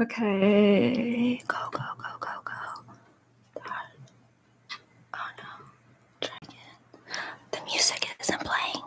Okay, go. Oh no, try again. The music isn't playing.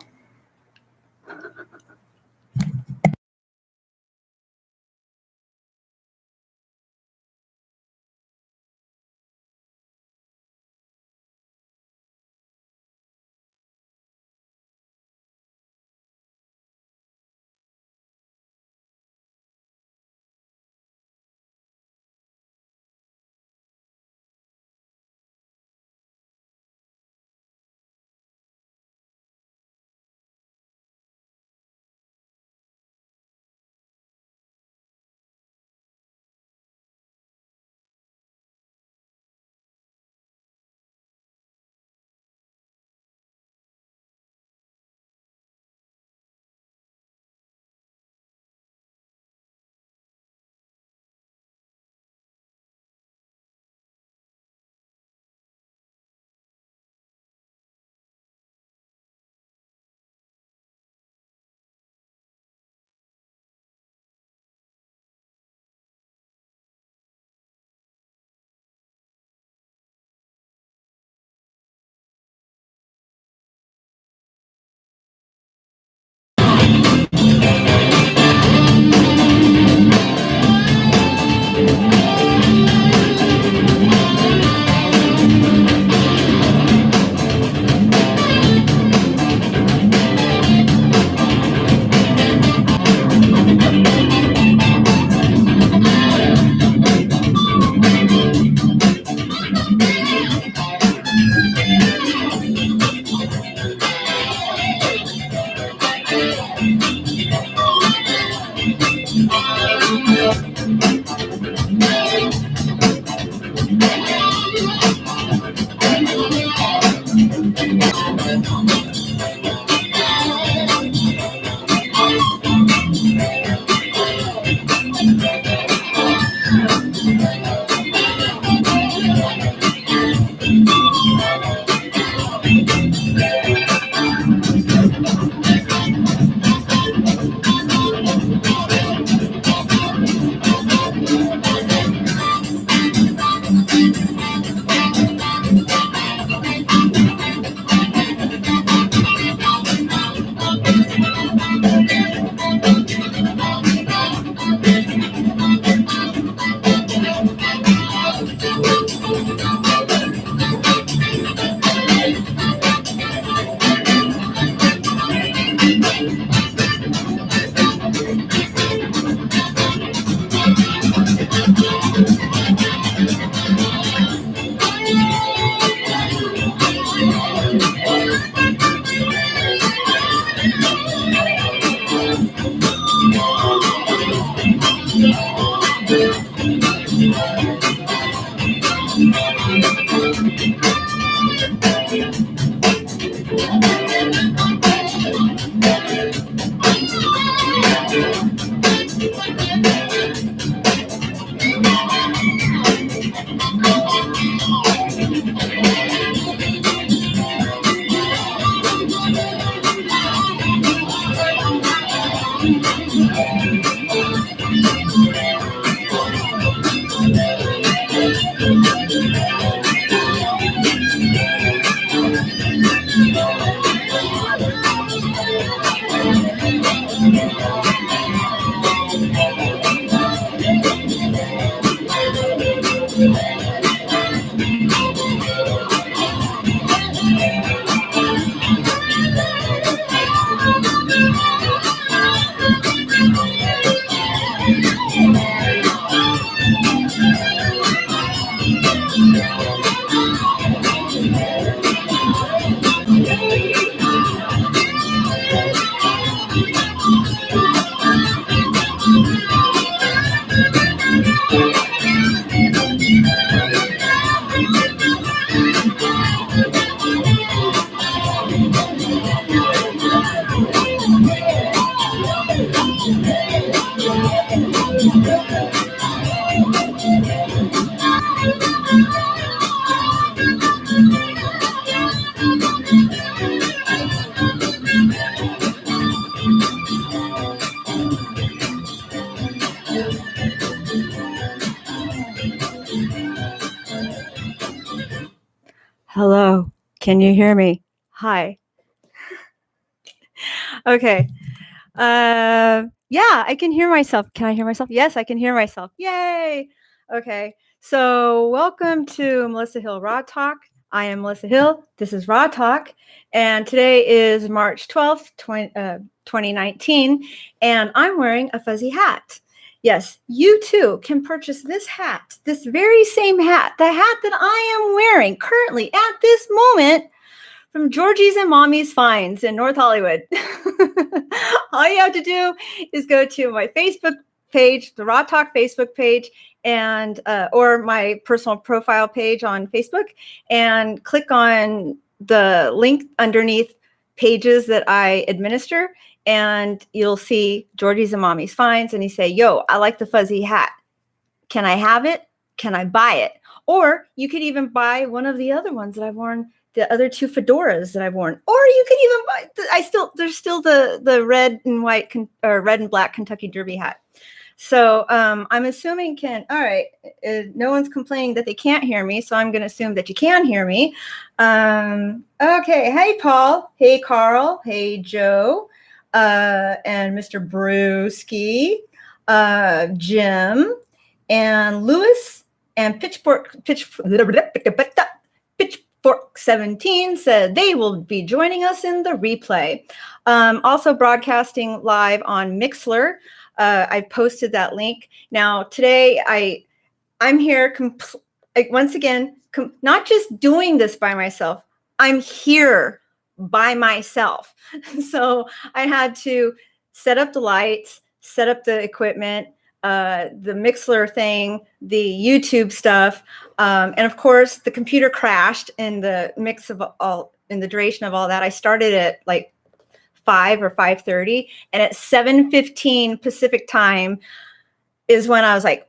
Hello. Can you hear me? Hi. Okay. Yeah, I can hear myself. Can I hear myself? Yes, I can hear myself. Yay. Okay. So welcome to Melissa Hill Raw Talk. I am Melissa Hill. This is Raw Talk. And today is March 12th, 2019. And I'm wearing a fuzzy hat. Yes, you too can purchase this hat, this very same hat, the hat that I am wearing currently at this moment from Georgie's and Mommy's Finds in North Hollywood. All you have to do is go to my Facebook page, the Raw Talk Facebook page, and or my personal profile page on Facebook, and click on the link underneath pages that I administer, and you'll see Georgie's and Mommy's Finds, and you say, yo, I like the fuzzy hat. Can I have it? Can I buy it? Or you could even buy one of the other ones that I've worn, the other two fedoras that I've worn. Or you could even buy, there's still the red and white, or red and black Kentucky Derby hat. So I'm assuming all right, no one's complaining that they can't hear me, so I'm going to assume that you can hear me. Okay, hey, Paul. Hey, Carl. Hey, Joe. And Mr. Brewski. Jim. And Lewis and Pitchfork 17 said they will be joining us in the replay. Also broadcasting live on Mixlr. I posted that link. Now today I'm here once again, not just doing this by myself. I'm here by myself. So I had to set up the lights, set up the equipment, the Mixlr thing, the YouTube stuff, and of course the computer crashed in the mix of in the duration of all that. I started at like 5 or 5:30, and at 7:15 Pacific time is when I was like,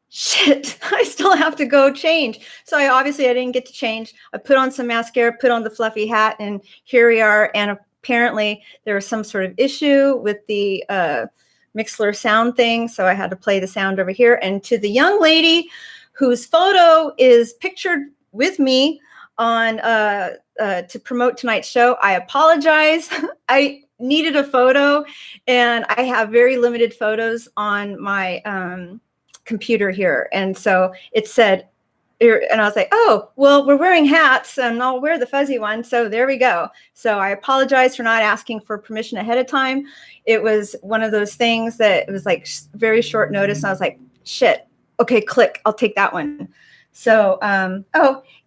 shit, I still have to go change. So I didn't get to change. I put on some mascara, put on the fluffy hat, and here we are. And apparently there was some sort of issue with the Mixlr sound thing, so I had to play the sound over here. And to the young lady whose photo is pictured with me on to promote tonight's show, I apologize. I needed a photo, and I have very limited photos on my computer here, and so it said, and I was like, oh, well, we're wearing hats, and I'll wear the fuzzy one. So there we go. So I apologize for not asking for permission ahead of time. It was one of those things that it was like very short notice. And I was like, shit, okay, click, I'll take that one. So,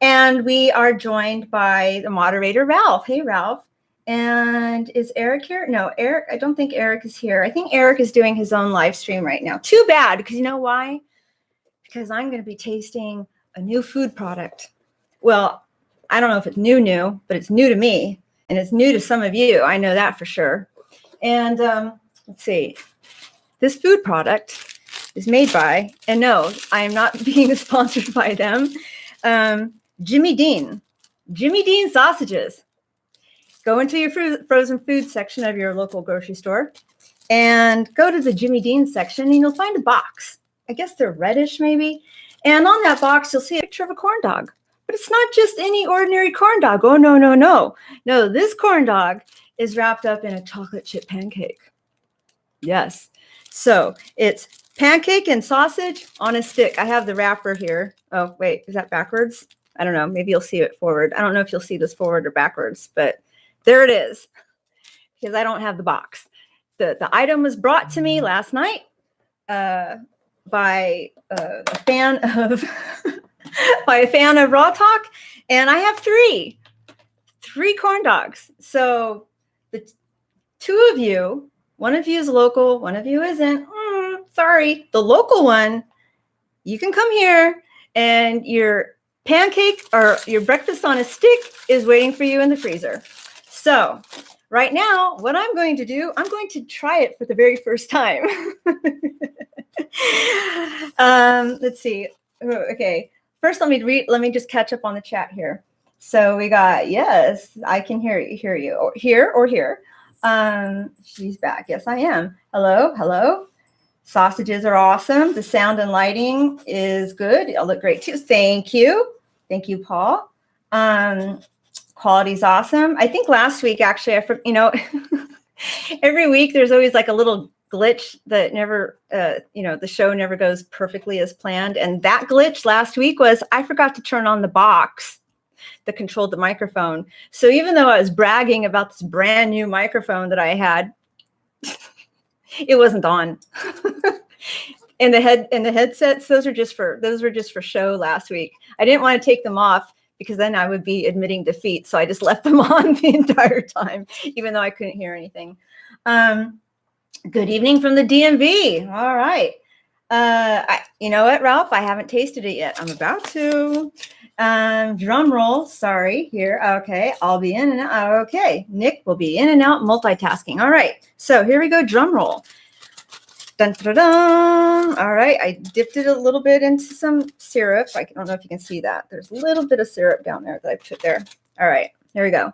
and we are joined by the moderator, Ralph. Hey, Ralph. And is Eric here? No, Eric, I don't think Eric is here. I think Eric is doing his own live stream right now. Too bad, because you know why? Because I'm going to be tasting a new food product. Well, I don't know if it's new, but it's new to me, and it's new to some of you. I know that for sure. And let's see. This food product is made by, and no, I am not being sponsored by them, Jimmy Dean. Jimmy Dean sausages. Go into your frozen food section of your local grocery store and go to the Jimmy Dean section, and you'll find a box. I guess they're reddish maybe. And on that box, you'll see a picture of a corn dog. But it's not just any ordinary corn dog. Oh, no, no, no. No, this corn dog is wrapped up in a chocolate chip pancake. Yes. So it's pancake and sausage on a stick. I have the wrapper here. Oh, wait, is that backwards? I don't know. Maybe you'll see it forward. I don't know if you'll see this forward or backwards, but there it is, because I don't have the box. The item was brought to me last night by a fan of Raw Talk, and I have three corn dogs. So the two of you, one of you is local, one of you isn't. Sorry, the local one, you can come here, and your pancake or your breakfast on a stick is waiting for you in the freezer. So right now, what I'm going to do, I'm going to try it for the very first time. Let's see. Okay. First, let me just catch up on the chat here. So we got, yes, I can hear you. Or here. She's back. Yes, I am. Hello. Sausages are awesome. The sound and lighting is good. It'll look great too. Thank you, Paul. Quality's awesome. I think last week, actually, every week there's always like a little glitch that never, the show never goes perfectly as planned. And that glitch last week was I forgot to turn on the box that controlled the microphone. So even though I was bragging about this brand new microphone that I had, it wasn't on. And the headsets, those were just for show last week. I didn't want to take them off because then I would be admitting defeat. So I just left them on the entire time, even though I couldn't hear anything. Good evening from the DMV. All right. You know what, Ralph? I haven't tasted it yet. I'm about to. Drum roll. Sorry. Here. Okay. I'll be in and out. Okay. Nick will be in and out multitasking. All right. So here we go. Drum roll. Dun, dun, dun. All right. I dipped it a little bit into some syrup. I don't know if you can see that. There's a little bit of syrup down there that I put there. All right. Here we go.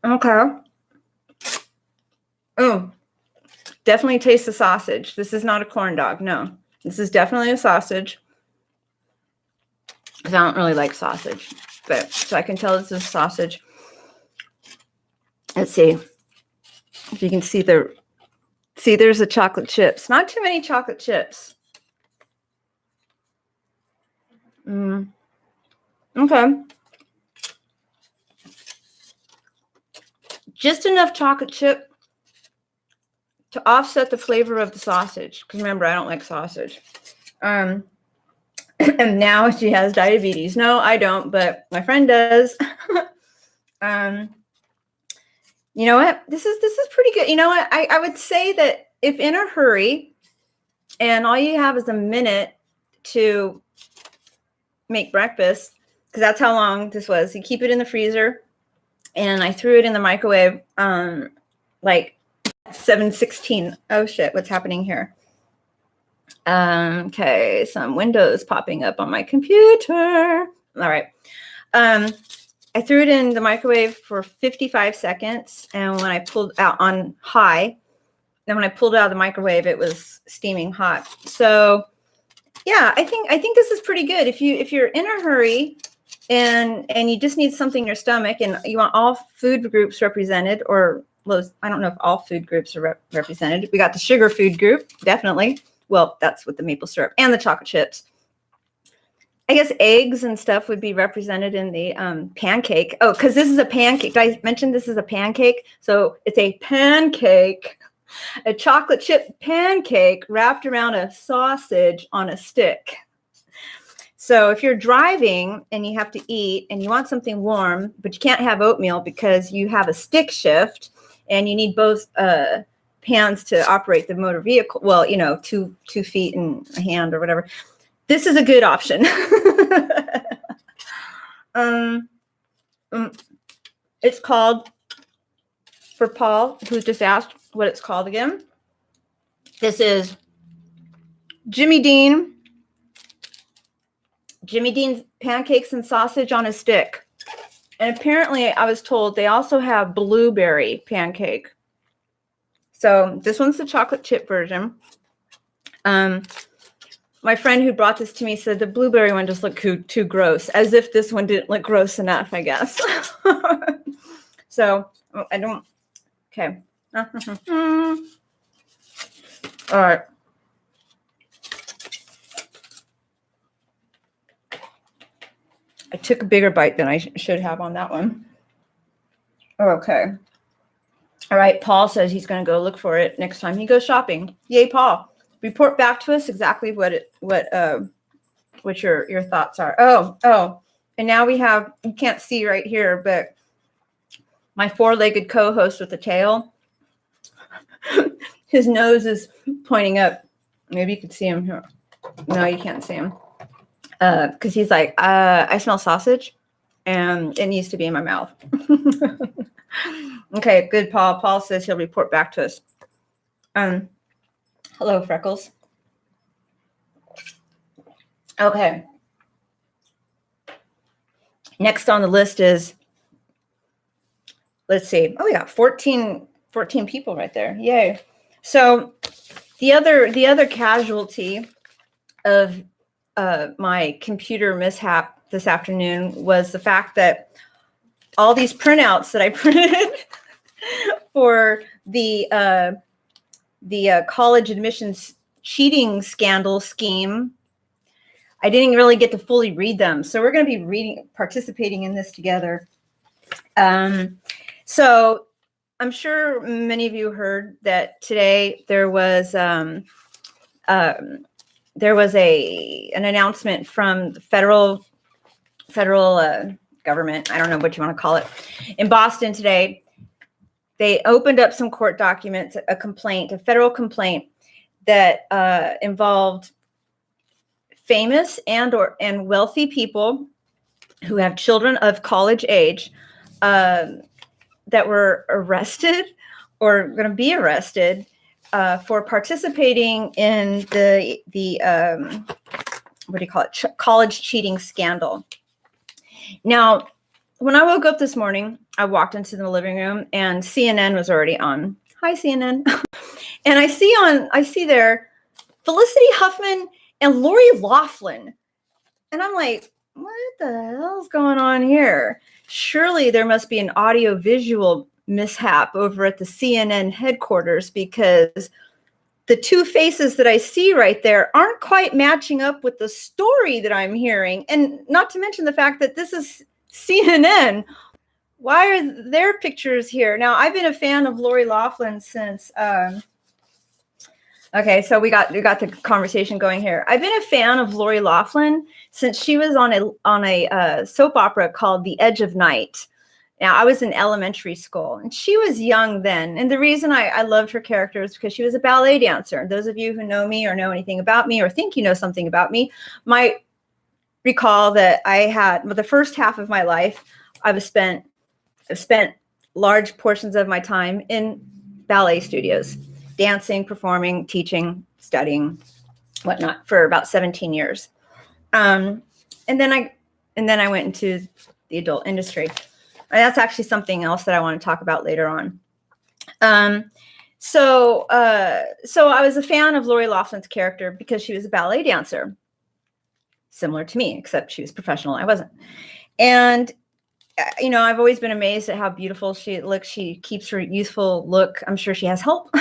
Okay. Oh, definitely taste the sausage. This is not a corn dog. No, this is definitely a sausage. Because I don't really like sausage, but so I can tell this is sausage. Let's see if you can see there's the chocolate chips. Not too many chocolate chips. Okay. Just enough chocolate chip to offset the flavor of the sausage. Because remember, I don't like sausage. And now she has diabetes. No, I don't, but my friend does. You know what? This is pretty good. You know what? I would say that if in a hurry and all you have is a minute to make breakfast, because that's how long this was. You keep it in the freezer, and I threw it in the microwave like 7:16. Oh shit, what's happening here? Okay, some windows popping up on my computer. All right. I threw it in the microwave for 55 seconds, and when I pulled out on high, then when I pulled it out of the microwave, it was steaming hot. So yeah, I think this is pretty good. If you're in a hurry and you just need something in your stomach and you want all food groups represented, or I don't know if all food groups are represented. We got the sugar food group, definitely. Well, that's with the maple syrup and the chocolate chips. I guess eggs and stuff would be represented in the pancake. Oh, because this is a pancake. Did I mention this is a pancake? So it's a pancake, a chocolate chip pancake wrapped around a sausage on a stick. So if you're driving and you have to eat and you want something warm, but you can't have oatmeal because you have a stick shift and you need both hands to operate the motor vehicle. Well, 2 feet and a hand or whatever. This is a good option. It's called, for Paul, who just asked what it's called again. This is Jimmy Dean's pancakes and sausage on a stick. And apparently I was told they also have blueberry pancake. So this one's the chocolate chip version. My friend who brought this to me said the blueberry one just looked too gross, as if this one didn't look gross enough, I guess. So I don't. Okay. All right. I took a bigger bite than I should have on that one. Okay. All right. Paul says he's going to go look for it next time he goes shopping. Yay, Paul. Report back to us exactly what your thoughts are. Oh. And now we have, you can't see right here, but my 4-legged co-host with the tail, his nose is pointing up. Maybe you could see him here. No, you can't see him. Because he's like, I smell sausage and it needs to be in my mouth. Okay, good, Paul. Paul says he'll report back to us. Hello, Freckles. Okay. Next on the list is let's see. Oh, we got 14 people right there. Yay. So the other casualty of my computer mishap this afternoon was the fact that all these printouts that I printed for the college admissions cheating scandal scheme, I didn't really get to fully read them. So we're going to be participating in this together. So I'm sure many of you heard that today there was an announcement from the federal government. I don't know what you want to call it. In Boston today, they opened up some court documents, a federal complaint that involved famous and wealthy people who have children of college age that were arrested or going to be arrested for participating in the what do you call it? College cheating scandal. Now, when I woke up this morning, I walked into the living room and CNN was already on. Hi, CNN. And I see there Felicity Huffman and Lori Loughlin. And I'm like, what the hell's going on here? Surely there must be an audio-visual mishap over at the CNN headquarters, because the two faces that I see right there aren't quite matching up with the story that I'm hearing. And not to mention the fact that this is CNN. Why are their pictures here? Now, I've been a fan of Lori Loughlin since, okay, so we got the conversation going here. I've been a fan of Lori Loughlin since she was on a soap opera called The Edge of Night. Now, I was in elementary school, and she was young then. And the reason I loved her character is because she was a ballet dancer. And those of you who know me or know anything about me or think you know something about me might recall that I had, the first half of my life, I've spent large portions of my time in ballet studios, dancing, performing, teaching, studying, whatnot, for about 17 years. And then I went into the adult industry. And that's actually something else that I want to talk about later on. So I was a fan of Lori Loughlin's character because she was a ballet dancer, similar to me, except she was professional. I wasn't. And I've always been amazed at how beautiful she looks. She keeps her youthful look. I'm sure she has help.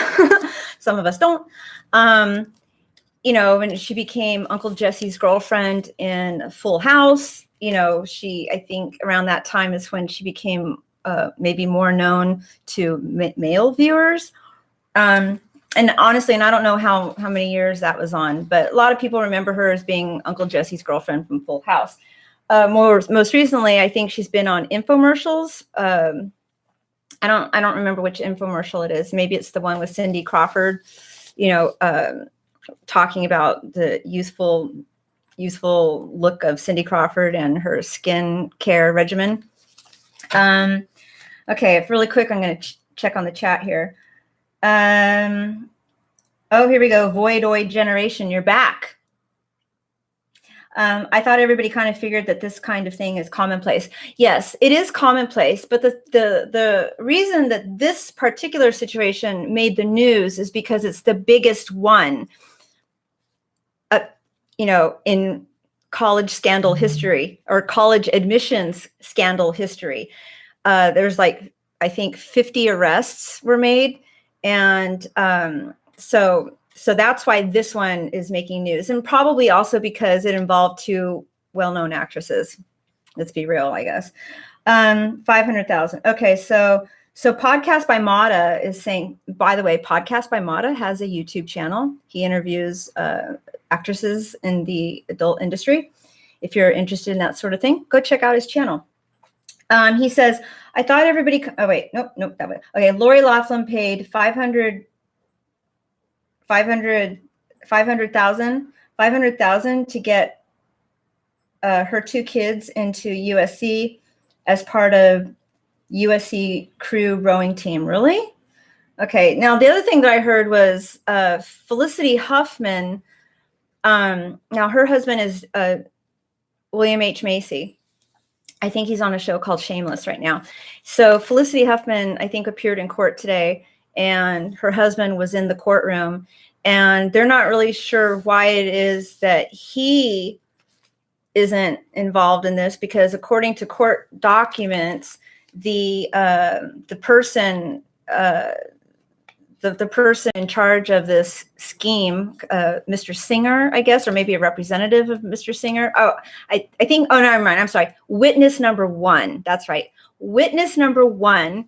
Some of us don't. When she became Uncle Jesse's girlfriend in Full House, I think around that time is when she became maybe more known to male viewers. And honestly, and I don't know how many years that was on, but a lot of people remember her as being Uncle Jesse's girlfriend from Full House. Most recently, I think she's been on infomercials. I don't remember which infomercial it is. Maybe it's the one with Cindy Crawford, talking about the youthful look of Cindy Crawford and her skin care regimen. Okay, really quick, I'm going to check on the chat here. Oh, here we go. Voidoid Generation, you're back. I thought everybody kind of figured that this kind of thing is commonplace. Yes, it is commonplace, but the reason that this particular situation made the news is because it's the biggest one, in college scandal history or college admissions scandal history. There's I think 50 arrests were made. And so that's why this one is making news, and probably also because it involved two well-known actresses. Let's be real, I guess. 500,000. Okay, so Podcast by Mata is saying, by the way, Podcast by Mata has a YouTube channel. He interviews actresses in the adult industry. If you're interested in that sort of thing, go check out his channel. He says, I thought everybody, oh wait, nope, that way. Okay, Lori Loughlin paid 500,000 to get her two kids into USC as part of USC crew rowing team. Really? Okay. Now, the other thing that I heard was Felicity Huffman. Now, her husband is William H. Macy. I think he's on a show called Shameless right now. So Felicity Huffman, I think, appeared in court today, and her husband was in the courtroom, and they're not really sure why it is that he isn't involved in this, because according to court documents, the person the person in charge of this scheme, Mr. Singer, I guess, or maybe a representative of Mr. Singer. Oh, I think, oh, never mind. I'm sorry. Witness number one. That's right. Witness number one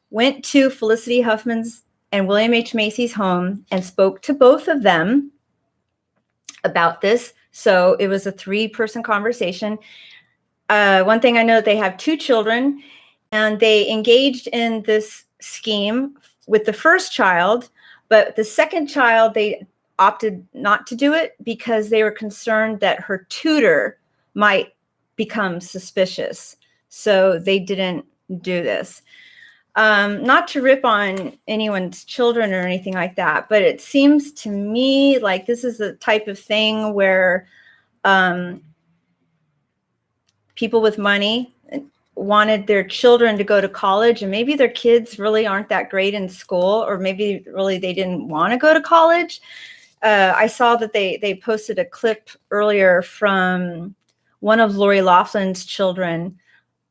went to Felicity Huffman's and William H. Macy's home and spoke to both of them about this. So it was a 3-person conversation. One thing I know, they have 2 children, and they engaged in this scheme with the first child, but the second child, they opted not to do it because they were concerned that her tutor might become suspicious. So they didn't do this. Not to rip on anyone's children or anything like that, but it seems to me like this is the type of thing where people with money wanted their children to go to college, and maybe their kids really aren't that great in school, or maybe really they didn't want to go to college. I saw that they posted a clip earlier from one of Lori Laughlin's children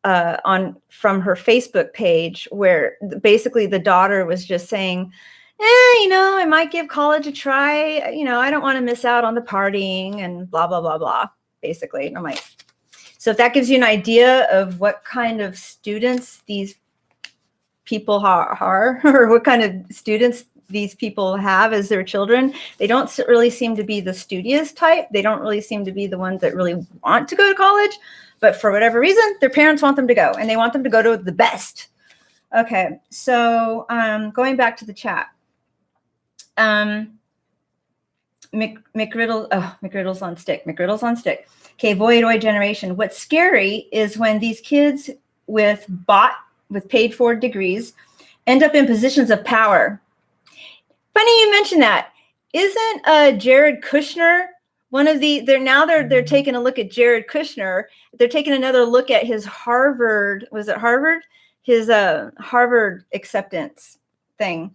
from her Facebook page, where basically the daughter was just saying, I might give college a try. I don't want to miss out on the partying and blah, blah, blah, blah, basically. And I'm like, so if that gives you an idea of what kind of students these people are, or what kind of students these people have as their children, they don't really seem to be the studious type. They don't really seem to be the ones that really want to go to college, but for whatever reason, their parents want them to go, and they want them to go to the best. Okay, so going back to the chat. McGriddle's on stick. McGriddle's on stick. Okay, voidoid generation. What's scary is when these kids with paid for degrees end up in positions of power. Funny you mention that. Isn't Jared Kushner one of the? They're taking a look at Jared Kushner. They're taking another look at his Harvard. Was it Harvard? His Harvard acceptance thing.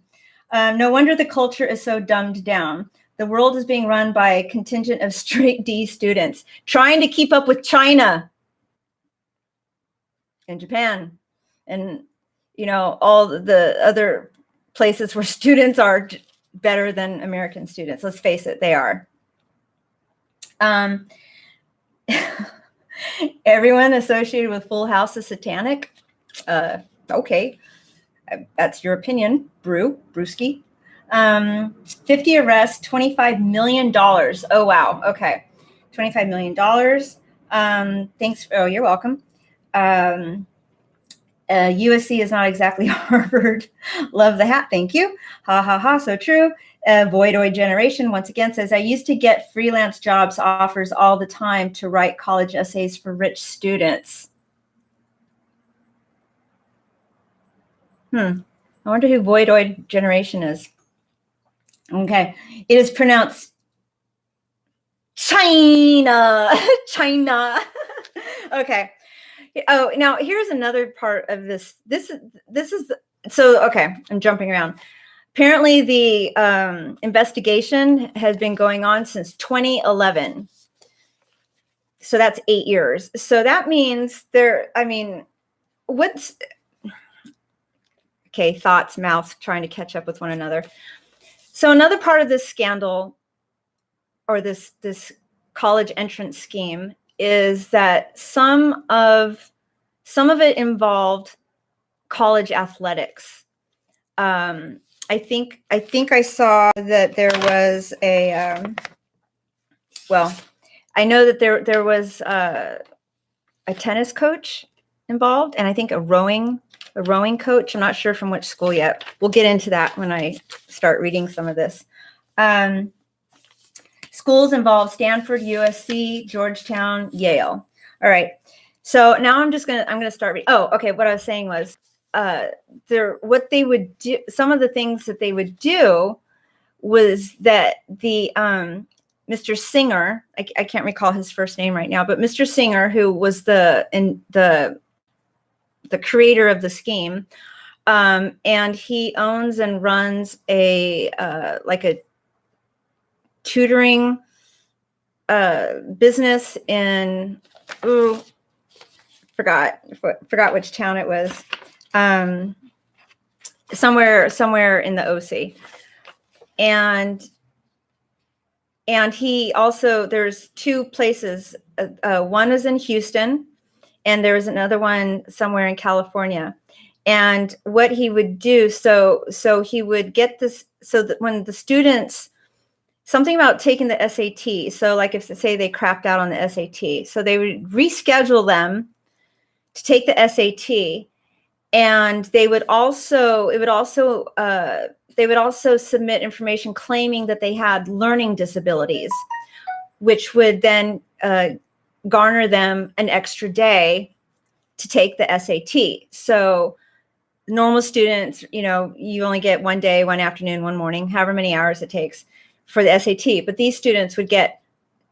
No wonder the culture is so dumbed down. The world is being run by a contingent of straight D students trying to keep up with China and Japan and, all the other places where students are better than American students. Let's face it, they are. Everyone associated with Full House is satanic. Okay. That's your opinion, Brewski. 50 arrests, $25 million. Oh, wow. Okay. $25 million. Thanks. Oh, you're welcome. USC is not exactly Harvard. Love the hat. Thank you. Ha, ha, ha. So true. Voidoid generation once again says, I used to get freelance jobs offers all the time to write college essays for rich students. I wonder who voidoid generation is. Okay. It is pronounced China. China. Okay. Oh, now here's another part of this. This is so, okay. I'm jumping around. Apparently the investigation has been going on since 2011. So that's 8 years. So that means okay, thoughts, mouths trying to catch up with one another. So another part of this scandal, or this college entrance scheme, is that some of it involved college athletics. I think I saw that there was a I know that there was a tennis coach involved, and I think a rowing coach. I'm not sure from which school yet. We'll get into that when I start reading some of this. Schools involve Stanford, USC, Georgetown, Yale. All right. So now I'm gonna start reading. Oh, okay. What I was saying was, what they would do. Some of the things that they would do was that Mr. Singer, I can't recall his first name right now, but Mr. Singer, who was the creator of the scheme, and he owns and runs a tutoring business in forgot which town it was, somewhere in the OC, and he also, there's two places. One is in Houston, and there's another one somewhere in California. And what he would do, so he would get this, so that when the students, something about taking the SAT. So like if, say, they crapped out on the SAT, so they would reschedule them to take the SAT, and they would also submit information claiming that they had learning disabilities, which would then garner them an extra day to take the SAT. So normal students, you only get one day, one afternoon, one morning, however many hours it takes for the SAT. But these students would get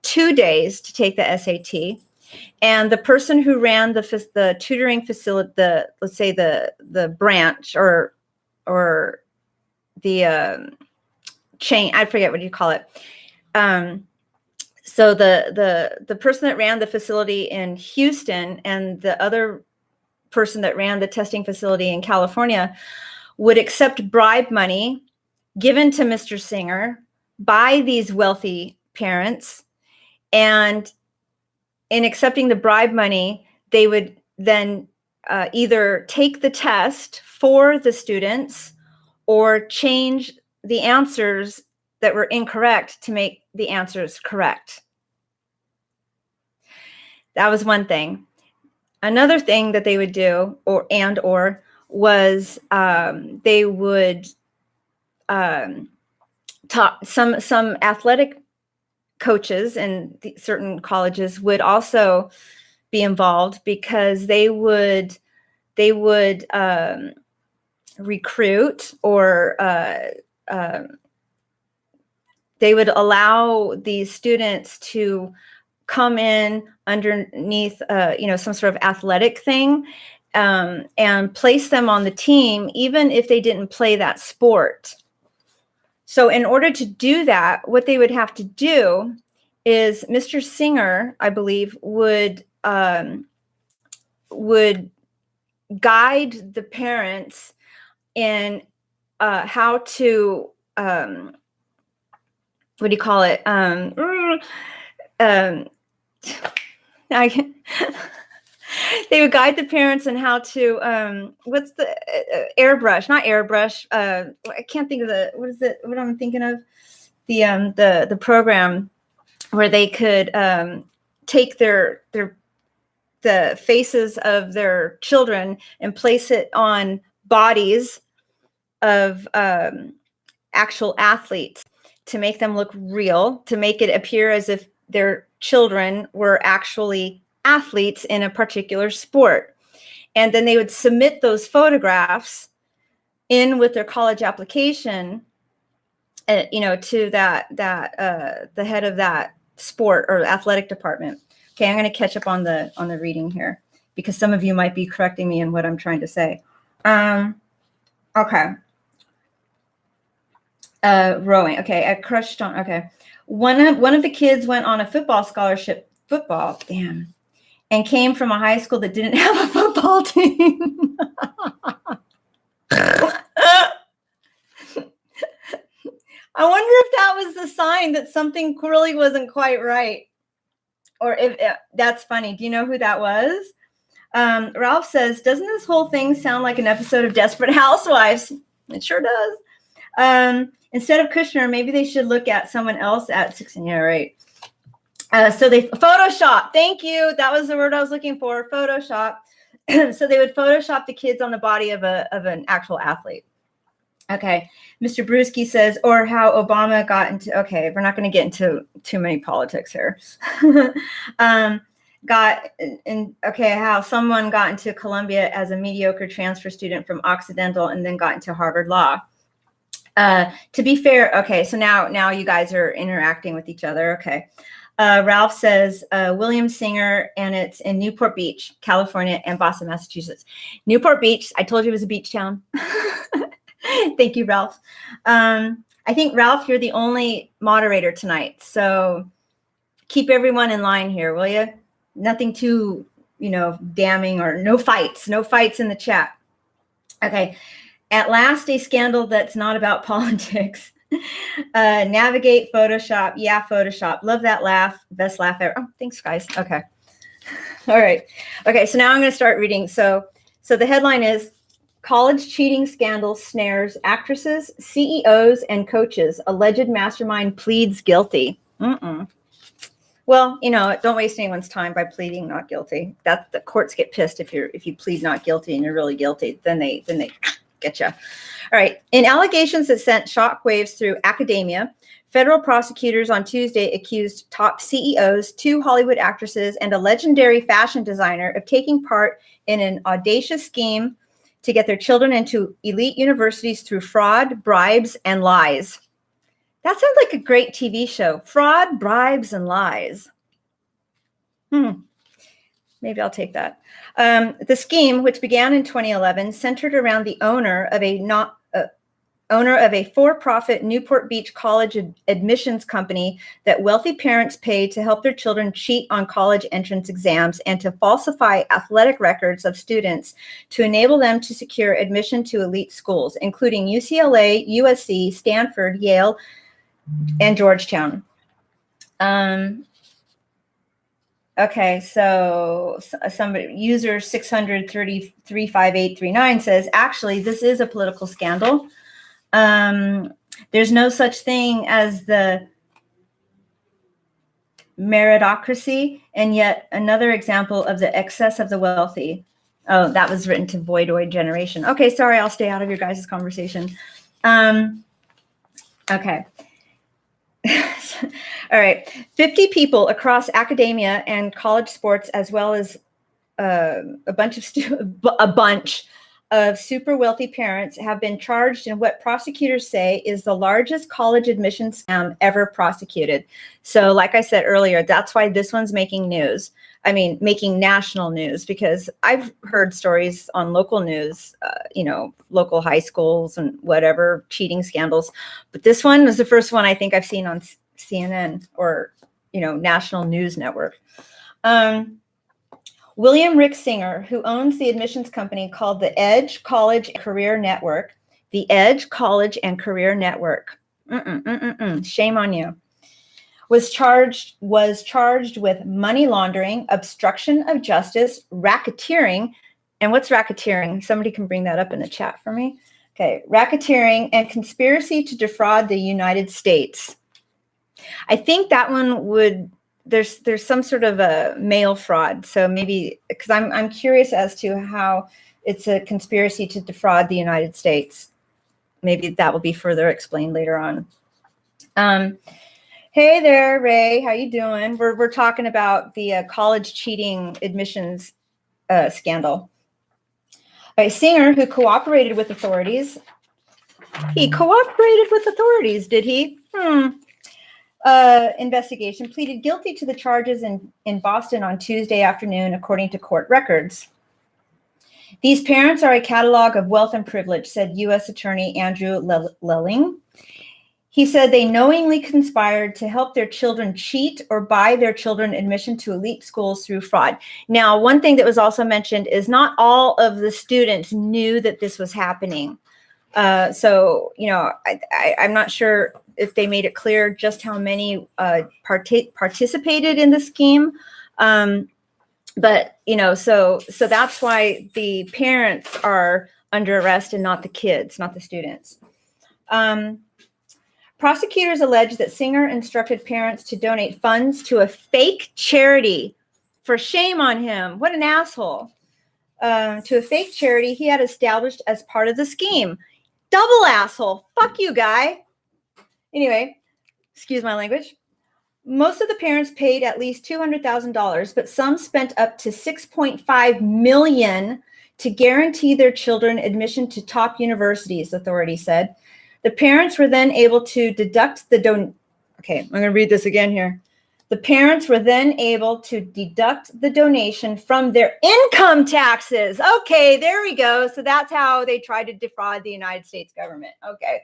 2 days to take the SAT. And the person who ran the tutoring facility, let's say the branch or the chain, I forget what you call it. So the person that ran the facility in Houston and the other person that ran the testing facility in California would accept bribe money given to Mr. Singer by these wealthy parents. And in accepting the bribe money, they would then either take the test for the students or change the answers that were incorrect to make the answers correct. That was one thing. Another thing that they would do, or was they would talk. Some athletic coaches in certain colleges would also be involved, because they would recruit, or they would allow these students to come in underneath some sort of athletic thing, and place them on the team even if they didn't play that sport. So in order to do that, what they would have to do is Mr. Singer, I believe, would guide the parents in how to what do you call it? They would guide the parents on how to what's the airbrush? Not airbrush. I can't think of what is it? What I'm thinking of, the program where they could take the faces of their children and place it on bodies of actual athletes to make them look real, to make it appear as if their children were actually athletes in a particular sport. And then they would submit those photographs in with their college application, to the head of that sport or athletic department. Okay, I'm going to catch up on the reading here, because some of you might be correcting me in what I'm trying to say. Okay. Rowing. Okay, I crushed on. Okay, one of the kids went on a football scholarship. Football, damn, and came from a high school that didn't have a football team. I wonder if that was the sign that something really wasn't quite right, or if that's funny. Do you know who that was? Ralph says, "Doesn't this whole thing sound like an episode of Desperate Housewives?" It sure does. Instead of Kushner, maybe they should look at someone else at 16. Yeah, right. So they Photoshop. Thank you. That was the word I was looking for. Photoshop. So they would Photoshop the kids on the body of an actual athlete. Okay. Mr. Brewski says, or how Obama got into. Okay, we're not going to get into too many politics here. How someone got into Columbia as a mediocre transfer student from Occidental and then got into Harvard Law. To be fair, okay, so now you guys are interacting with each other. Okay. Ralph says William Singer, and it's in Newport Beach, California, and Boston, Massachusetts. Newport Beach, I told you it was a beach town. Thank you, Ralph. I think, Ralph, you're the only moderator tonight, so keep everyone in line here, will you? Nothing too, damning, or no fights in the chat. Okay. At last, a scandal that's not about politics. Navigate Photoshop. Yeah, Photoshop. Love that laugh. Best laugh ever. Oh, thanks, guys. Okay. All right. Okay, so now I'm going to start reading. So the headline is College Cheating Scandal Snares Actresses, CEOs, and Coaches. Alleged Mastermind Pleads Guilty. Well, don't waste anyone's time by pleading not guilty. That the courts get pissed if you plead not guilty and you're really guilty. Then they get you. All right. In allegations that sent shockwaves through academia, federal prosecutors on Tuesday accused top CEOs, 2 Hollywood actresses, and a legendary fashion designer of taking part in an audacious scheme to get their children into elite universities through fraud, bribes, and lies. That sounds like a great TV show. Fraud, bribes, and lies. Maybe I'll take that. The scheme, which began in 2011, centered around the owner of a for-profit Newport Beach college admissions company that wealthy parents pay to help their children cheat on college entrance exams and to falsify athletic records of students to enable them to secure admission to elite schools, including UCLA, USC, Stanford, Yale, and Georgetown. Okay, so somebody, user 6335839 says, actually, this is a political scandal. There's no such thing as the meritocracy, and yet another example of the excess of the wealthy. Oh, that was written to Voidoid Generation. Okay, sorry, I'll stay out of your guys' conversation. Okay. All right. 50 people across academia and college sports, as well as a bunch of super wealthy parents, have been charged in what prosecutors say is the largest college admissions scam ever prosecuted. So, like I said earlier, that's why this one's making news. I mean, making national news, because I've heard stories on local news, local high schools and whatever, cheating scandals. But this one was the first one I think I've seen on CNN or, national news network. William Rick Singer, who owns the admissions company called the Edge College and Career Network, shame on you, was charged with money laundering, obstruction of justice, racketeering. And what's racketeering? Somebody can bring that up in the chat for me. Okay, racketeering and conspiracy to defraud the United States. I think that one there's some sort of a mail fraud. So maybe, because I'm curious as to how it's a conspiracy to defraud the United States. Maybe that will be further explained later on. Hey there, Ray. How you doing? We're talking about the college cheating admissions scandal. A Singer, who cooperated with authorities. He cooperated with authorities, did he? Investigation, pleaded guilty to the charges in Boston on Tuesday afternoon, according to court records. These parents are a catalog of wealth and privilege, said U.S. Attorney Andrew Lelling. He said they knowingly conspired to help their children cheat or buy their children admission to elite schools through fraud. Now, one thing that was also mentioned is not all of the students knew that this was happening. So, I'm not sure if they made it clear just how many participated in the scheme. But, so that's why the parents are under arrest and not the kids, not the students. Prosecutors allege that Singer instructed parents to donate funds to a fake charity. For shame on him. What an asshole. To a fake charity he had established as part of the scheme. Double asshole. Fuck you, guy. Anyway, excuse my language. Most of the parents paid at least $200,000, but some spent up to $6.5 million to guarantee their children admission to top universities, authorities said. The parents were then able to deduct the Okay, I'm going to read this again here. The parents were then able to deduct the donation from their income taxes. Okay, there we go. So that's how they tried to defraud the United States government. Okay,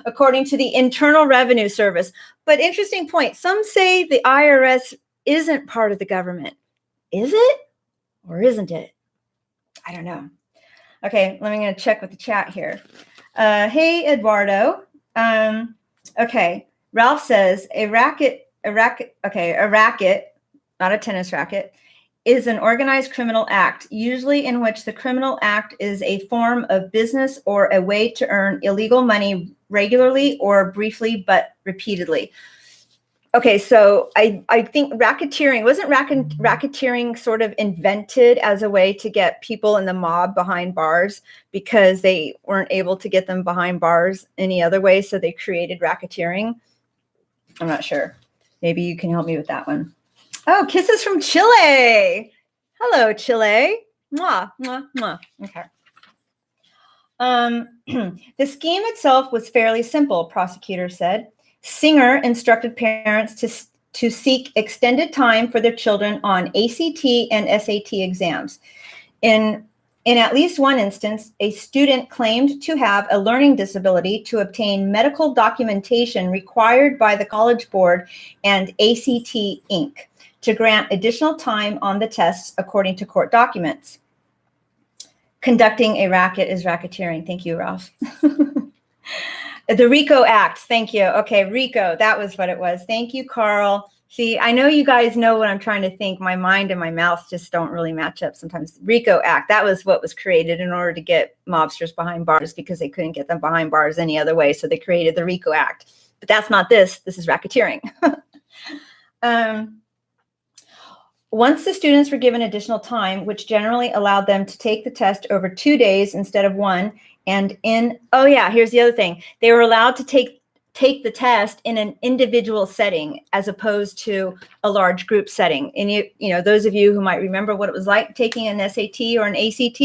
according to the Internal Revenue Service. But interesting point. Some say the IRS isn't part of the government. Is it or isn't it? I don't know. Okay, let me going to check with the chat here. Hey, Eduardo. Okay, Ralph says a racket, not a tennis racket, is an organized criminal act, usually in which the criminal act is a form of business or a way to earn illegal money regularly or briefly but repeatedly. Okay, so I think racketeering, wasn't racketeering sort of invented as a way to get people in the mob behind bars because they weren't able to get them behind bars any other way, so they created racketeering? I'm not sure. Maybe you can help me with that one. Oh, kisses from Chile. Hello, Chile. Mwah, mwah, mwah. Okay. The scheme itself was fairly simple, prosecutor said. Singer instructed parents to seek extended time for their children on ACT and SAT exams. In at least one instance, a student claimed to have a learning disability to obtain medical documentation required by the College Board and ACT Inc. to grant additional time on the tests according to court documents. Conducting a racket is racketeering. Thank you, Ralph. The RICO Act. Thank you. Okay, RICO. That was what it was. Thank you, Carl. See, I know you guys know what I'm trying to think. My mind and my mouth just don't really match up sometimes. RICO Act. That was what was created in order to get mobsters behind bars because they couldn't get them behind bars any other way. So they created the RICO Act. But that's not this. This is racketeering. Once the students were given additional time, which generally allowed them to take the test over 2 days instead of one, and here's the other thing. They were allowed to take the test in an individual setting as opposed to a large group setting. And you know, those of you who might remember what it was like taking an SAT or an ACT,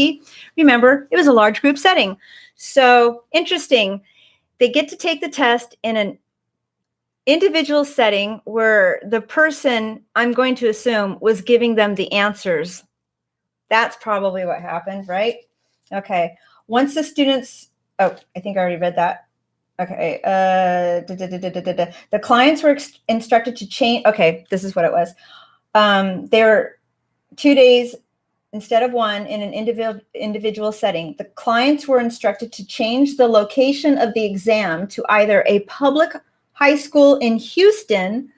remember it was a large group setting. So interesting. They get to take the test in an individual setting where the person, I'm going to assume, was giving them the answers. That's probably what happened, right? Okay. Once the students, I think I already read that. Okay. The clients were instructed to change. Okay. This is what it was. They were 2 days instead of one in an individual setting. The clients were instructed to change the location of the exam to either a public high school in Houston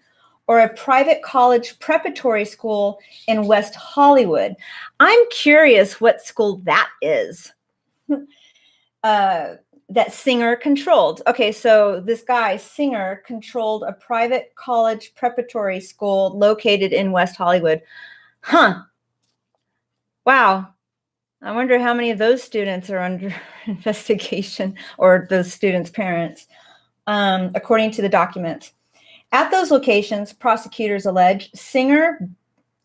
or a private college preparatory school in West Hollywood. I'm curious what school that is. That Singer controlled. Okay, so this guy, Singer, controlled a private college preparatory school located in West Hollywood. Huh. Wow. I wonder how many of those students are under investigation, or those students' parents, according to the documents. At those locations, prosecutors allege Singer,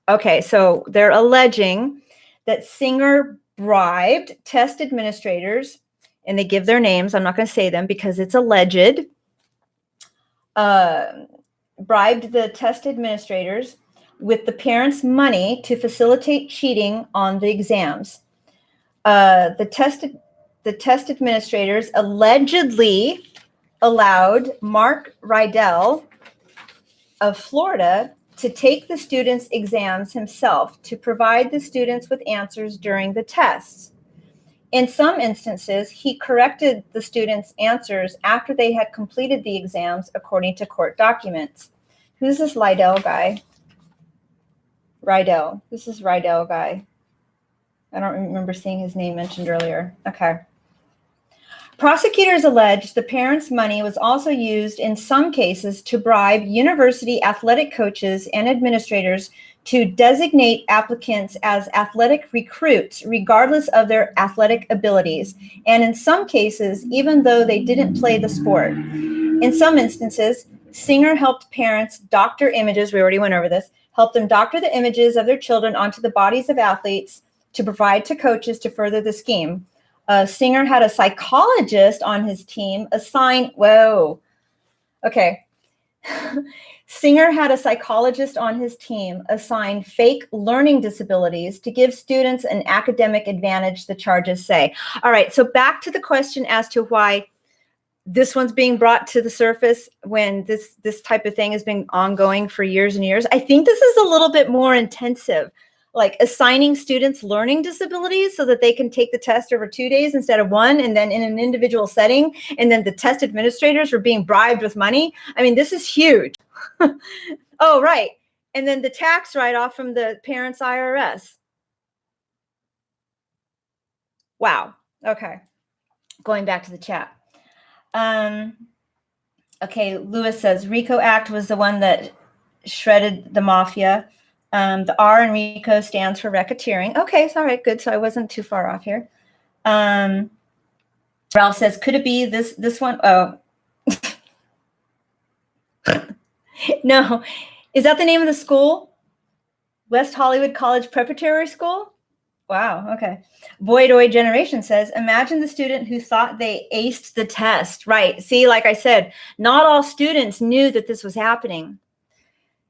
okay, so they're alleging that Singer bribed test administrators, and they give their names. I'm not going to say them because it's alleged. Bribed the test administrators with the parents' money to facilitate cheating on the exams. The test administrators allegedly allowed Mark Rydell of Florida to take the students' exams himself to provide the students with answers during the tests. In some instances, he corrected the students' answers after they had completed the exams, according to court documents. Who's this Rydell guy? Rydell. This is Rydell guy. I don't remember seeing his name mentioned earlier. Okay. Prosecutors allege the parents' money was also used in some cases to bribe university athletic coaches and administrators to designate applicants as athletic recruits, regardless of their athletic abilities, and in some cases, even though they didn't play the sport. In some instances, Singer helped parents doctor images, we already went over this, helped them doctor the images of their children onto the bodies of athletes to provide to coaches to further the scheme. Singer had a psychologist on his team assign, whoa, okay. Singer had a psychologist on his team assign fake learning disabilities to give students an academic advantage, the charges say. All right, so back to the question as to why this one's being brought to the surface when this type of thing has been ongoing for years and years. I think this is a little bit more intensive, like assigning students learning disabilities so that they can take the test over 2 days instead of one, and then in an individual setting, and then the test administrators were being bribed with money. I mean, this is huge. Oh, right. And then the tax write-off from the parents' IRS. Wow. Okay. Going back to the chat. Okay, Lewis says RICO Act was the one that shredded the mafia. The R in RICO stands for racketeering. Okay, it's all right, good. So I wasn't too far off here. Ralph says, could it be this one? Oh. No. Is that the name of the school? West Hollywood College Preparatory School? Wow, okay. Boy Generation says, imagine the student who thought they aced the test. Right. See, like I said, not all students knew that this was happening.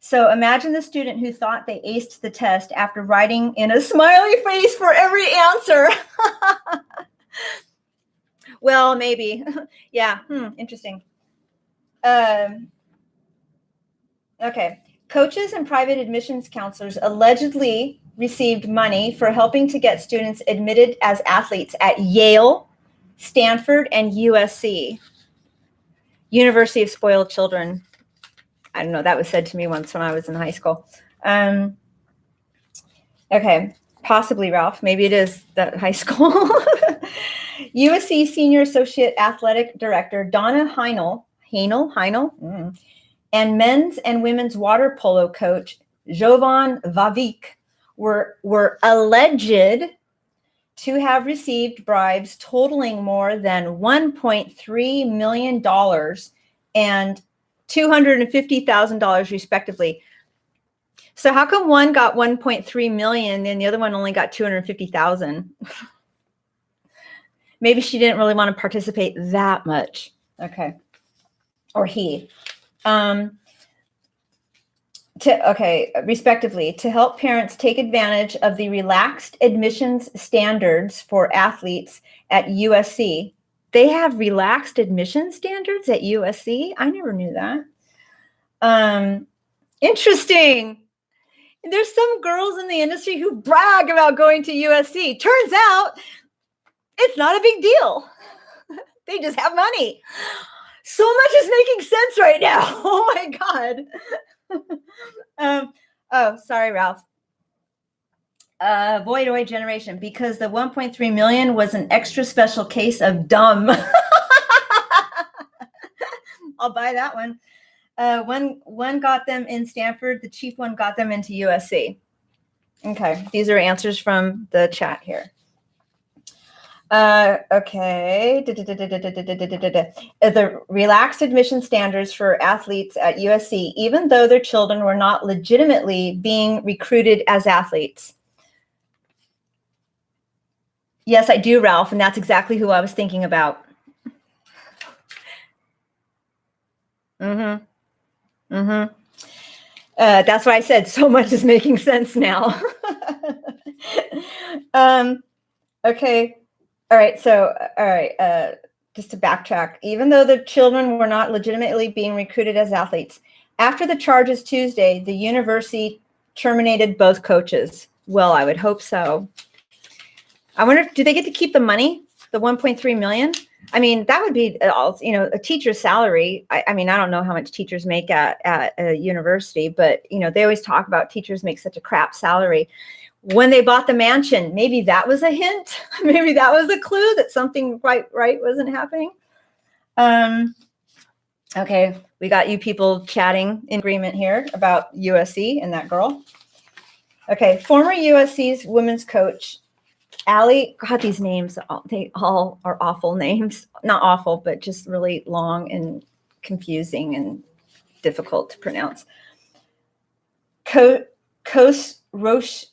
So imagine the student who thought they aced the test after writing in a smiley face for every answer. Well, maybe. Yeah, interesting. Okay. Coaches and private admissions counselors allegedly received money for helping to get students admitted as athletes at Yale, Stanford, and USC. University of Spoiled Children. I don't know. That was said to me once when I was in high school. Okay. Possibly, Ralph. Maybe it is that high school. USC Senior Associate Athletic Director Donna Heinel, and men's and women's water polo coach Jovan Vavik were alleged to have received bribes totaling more than $1.3 million and $250,000 respectively. So how come one got 1.3 million and the other one only got 250,000? Maybe she didn't really want to participate that much. Okay. Or he. Respectively, to help parents take advantage of the relaxed admissions standards for athletes at USC. They have relaxed admission standards at USC? I never knew that. Interesting. There's some girls in the industry who brag about going to USC. Turns out it's not a big deal. They just have money. So much is making sense right now. Oh my God. Oh, sorry, Ralph. Void generation, because the 1.3 million was an extra special case of dumb. I'll buy that one. One got them in Stanford. The cheap one got them into USC. Okay, these are answers from the chat here. Okay. The relaxed admission standards for athletes at USC, even though their children were not legitimately being recruited as athletes. Yes, I do, Ralph, and that's exactly who I was thinking about. That's why I said so much is making sense now. Okay. All right. So, just to backtrack, even though the children were not legitimately being recruited as athletes, after the charges Tuesday, the university terminated both coaches. Well, I would hope so. I wonder, do they get to keep the money, the 1.3 million? I mean, that would be, a teacher's salary. I mean, I don't know how much teachers make at a university, but, they always talk about teachers make such a crap salary. When they bought the mansion, maybe that was a hint. Maybe that was a clue that something right wasn't happening. Okay, we got you people chatting in agreement here about USC and that girl. Okay, former USC's women's coach, Allie, God, these names, they all are awful names. Not awful, but just really long and confusing and difficult to pronounce. Kos Roshahin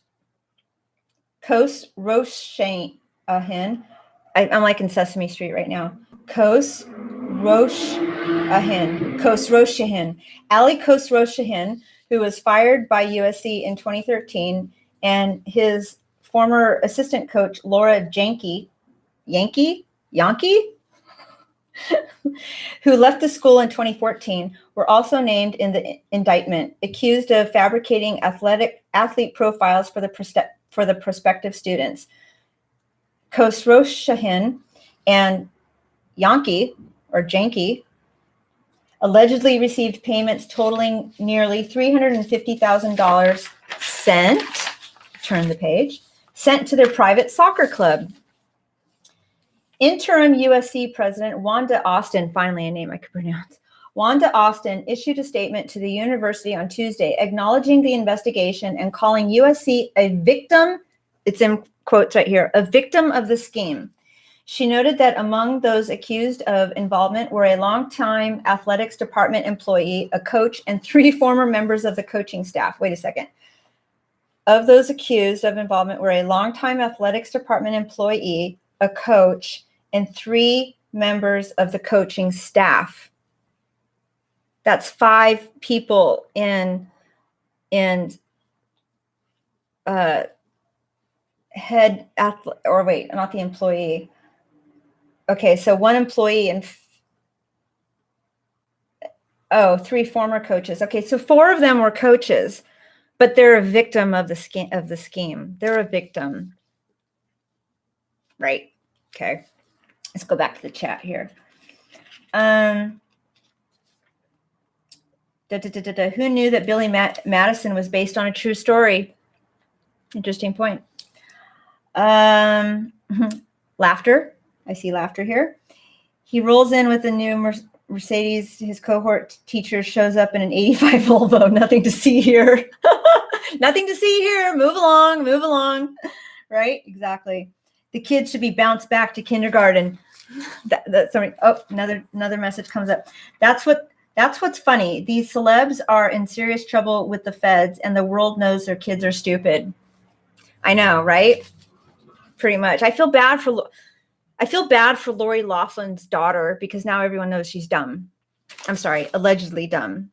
I'm like in Sesame Street right now. Khosrowshahin. Ali Khosrowshahin, who was fired by USC in 2013, and his former assistant coach, Laura Yankee, who left the school in 2014, were also named in the indictment, accused of fabricating athlete profiles for the prospective students. Khosrowshahin and Janki allegedly received payments totaling nearly $350,000 sent to their private soccer club. Interim USC President Wanda Austin, finally a name I could pronounce, Wanda Austin issued a statement to the university on Tuesday acknowledging the investigation and calling USC a victim, it's in quotes right here, a victim of the scheme. She noted that among those accused of involvement were a longtime athletics department employee, a coach, and 3 former members of the coaching staff. Wait a second. Of those accused of involvement were a longtime athletics department employee, a coach, and 3 members of the coaching staff. That's 5 people in head athlete, or wait, not the employee. Okay, so 1 employee and 3 former coaches. Okay, so 4 of them were coaches, but they're a victim of the scheme. They're a victim. Right. Okay. Let's go back to the chat here. Who knew that Billy Madison was based on a true story? Interesting point. Laughter. I see laughter here. He rolls in with a new Mercedes. His cohort teacher shows up in an 85 Volvo. Nothing to see here. Nothing to see here. Move along. Right? Exactly. The kids should be bounced back to kindergarten. Another message comes up. That's what's funny. These celebs are in serious trouble with the feds, and the world knows their kids are stupid. I know, right? Pretty much. I feel bad for Lori Loughlin's daughter because now everyone knows she's dumb. I'm sorry, allegedly dumb.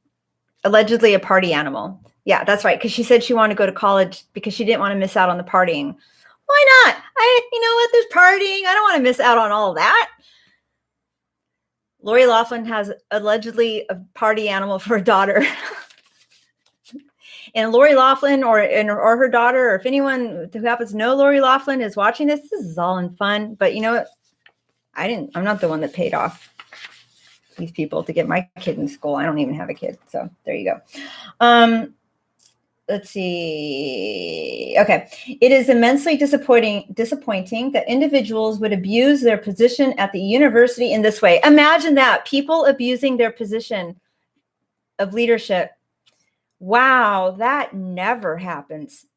Allegedly a party animal. Yeah, that's right. Because she said she wanted to go to college because she didn't want to miss out on the partying. Why not? You know what? There's partying. I don't want to miss out on all of that. Lori Loughlin has allegedly a party animal for a daughter. And Lori Loughlin or her daughter, or if anyone who happens to know Lori Loughlin is watching this is all in fun. But you know what? I'm not the one that paid off these people to get my kid in school. I don't even have a kid. So there you go. Let's see. Okay. It is immensely disappointing that individuals would abuse their position at the university in this way. Imagine that. People abusing their position of leadership. Wow, that never happens,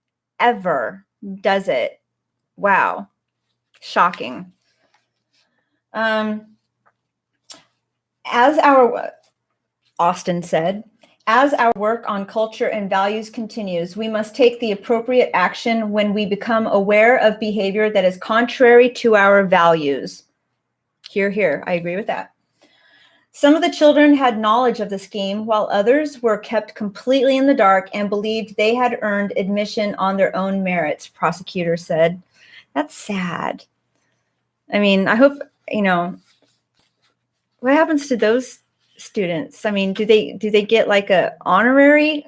ever, does it? Wow, shocking. Austin said, as our work on culture and values continues, we must take the appropriate action when we become aware of behavior that is contrary to our values. Hear, hear, I agree with that. Some of the children had knowledge of the scheme, while others were kept completely in the dark and believed they had earned admission on their own merits, prosecutor said. That's sad. I mean, I hope, what happens to those students? I mean, do they get like a honorary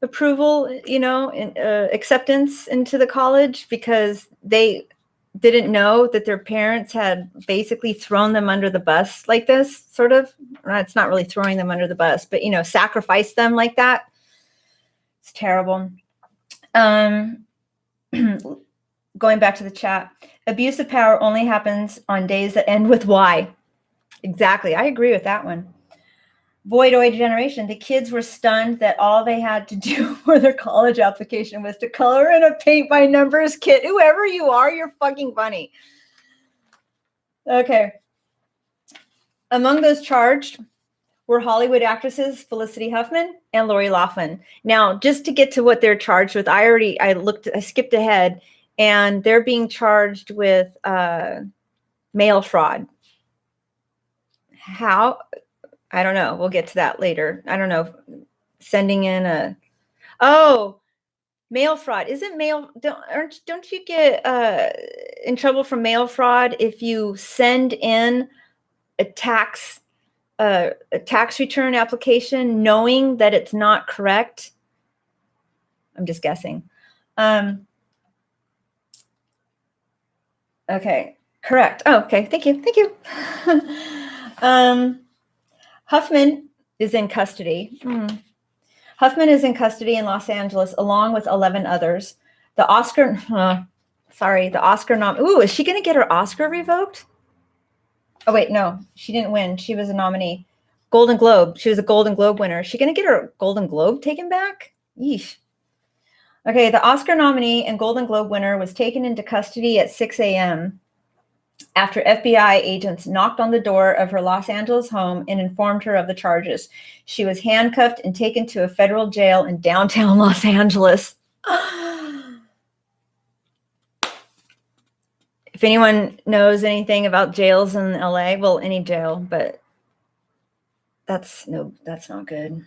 approval, acceptance into the college because they didn't know that their parents had basically thrown them under the bus like this, sort of? It's not really throwing them under the bus, but, sacrificed them like that. It's terrible. Going back to the chat, abuse of power only happens on days that end with Y. Exactly. I agree with that one. Voidoid generation. The kids were stunned that all they had to do for their college application was to color in a paint by numbers kit. Whoever you are, you're fucking funny. Okay. Among those charged were Hollywood actresses Felicity Huffman and Lori Loughlin. Now, just to get to what they're charged with, I skipped ahead, and they're being charged with mail fraud. How? I don't know. We'll get to that later. I don't know. Sending in mail fraud. Isn't mail? Don't you get in trouble for mail fraud if you send in a tax return application knowing that it's not correct? I'm just guessing. Okay, correct. Oh, okay. Thank you. Huffman is in custody. Huffman is in custody in Los Angeles along with 11 others. The Oscar nom. Ooh, is she going to get her Oscar revoked? Oh, wait, no, she didn't win. She was a nominee. Golden Globe. She was a Golden Globe winner. Is she going to get her Golden Globe taken back? Yeesh. Okay, the Oscar nominee and Golden Globe winner was taken into custody at 6 a.m. after FBI agents knocked on the door of her Los Angeles home and informed her of the charges. She was handcuffed and taken to a federal jail in downtown Los Angeles. If anyone knows anything about jails in LA, well, any jail, but that's not good.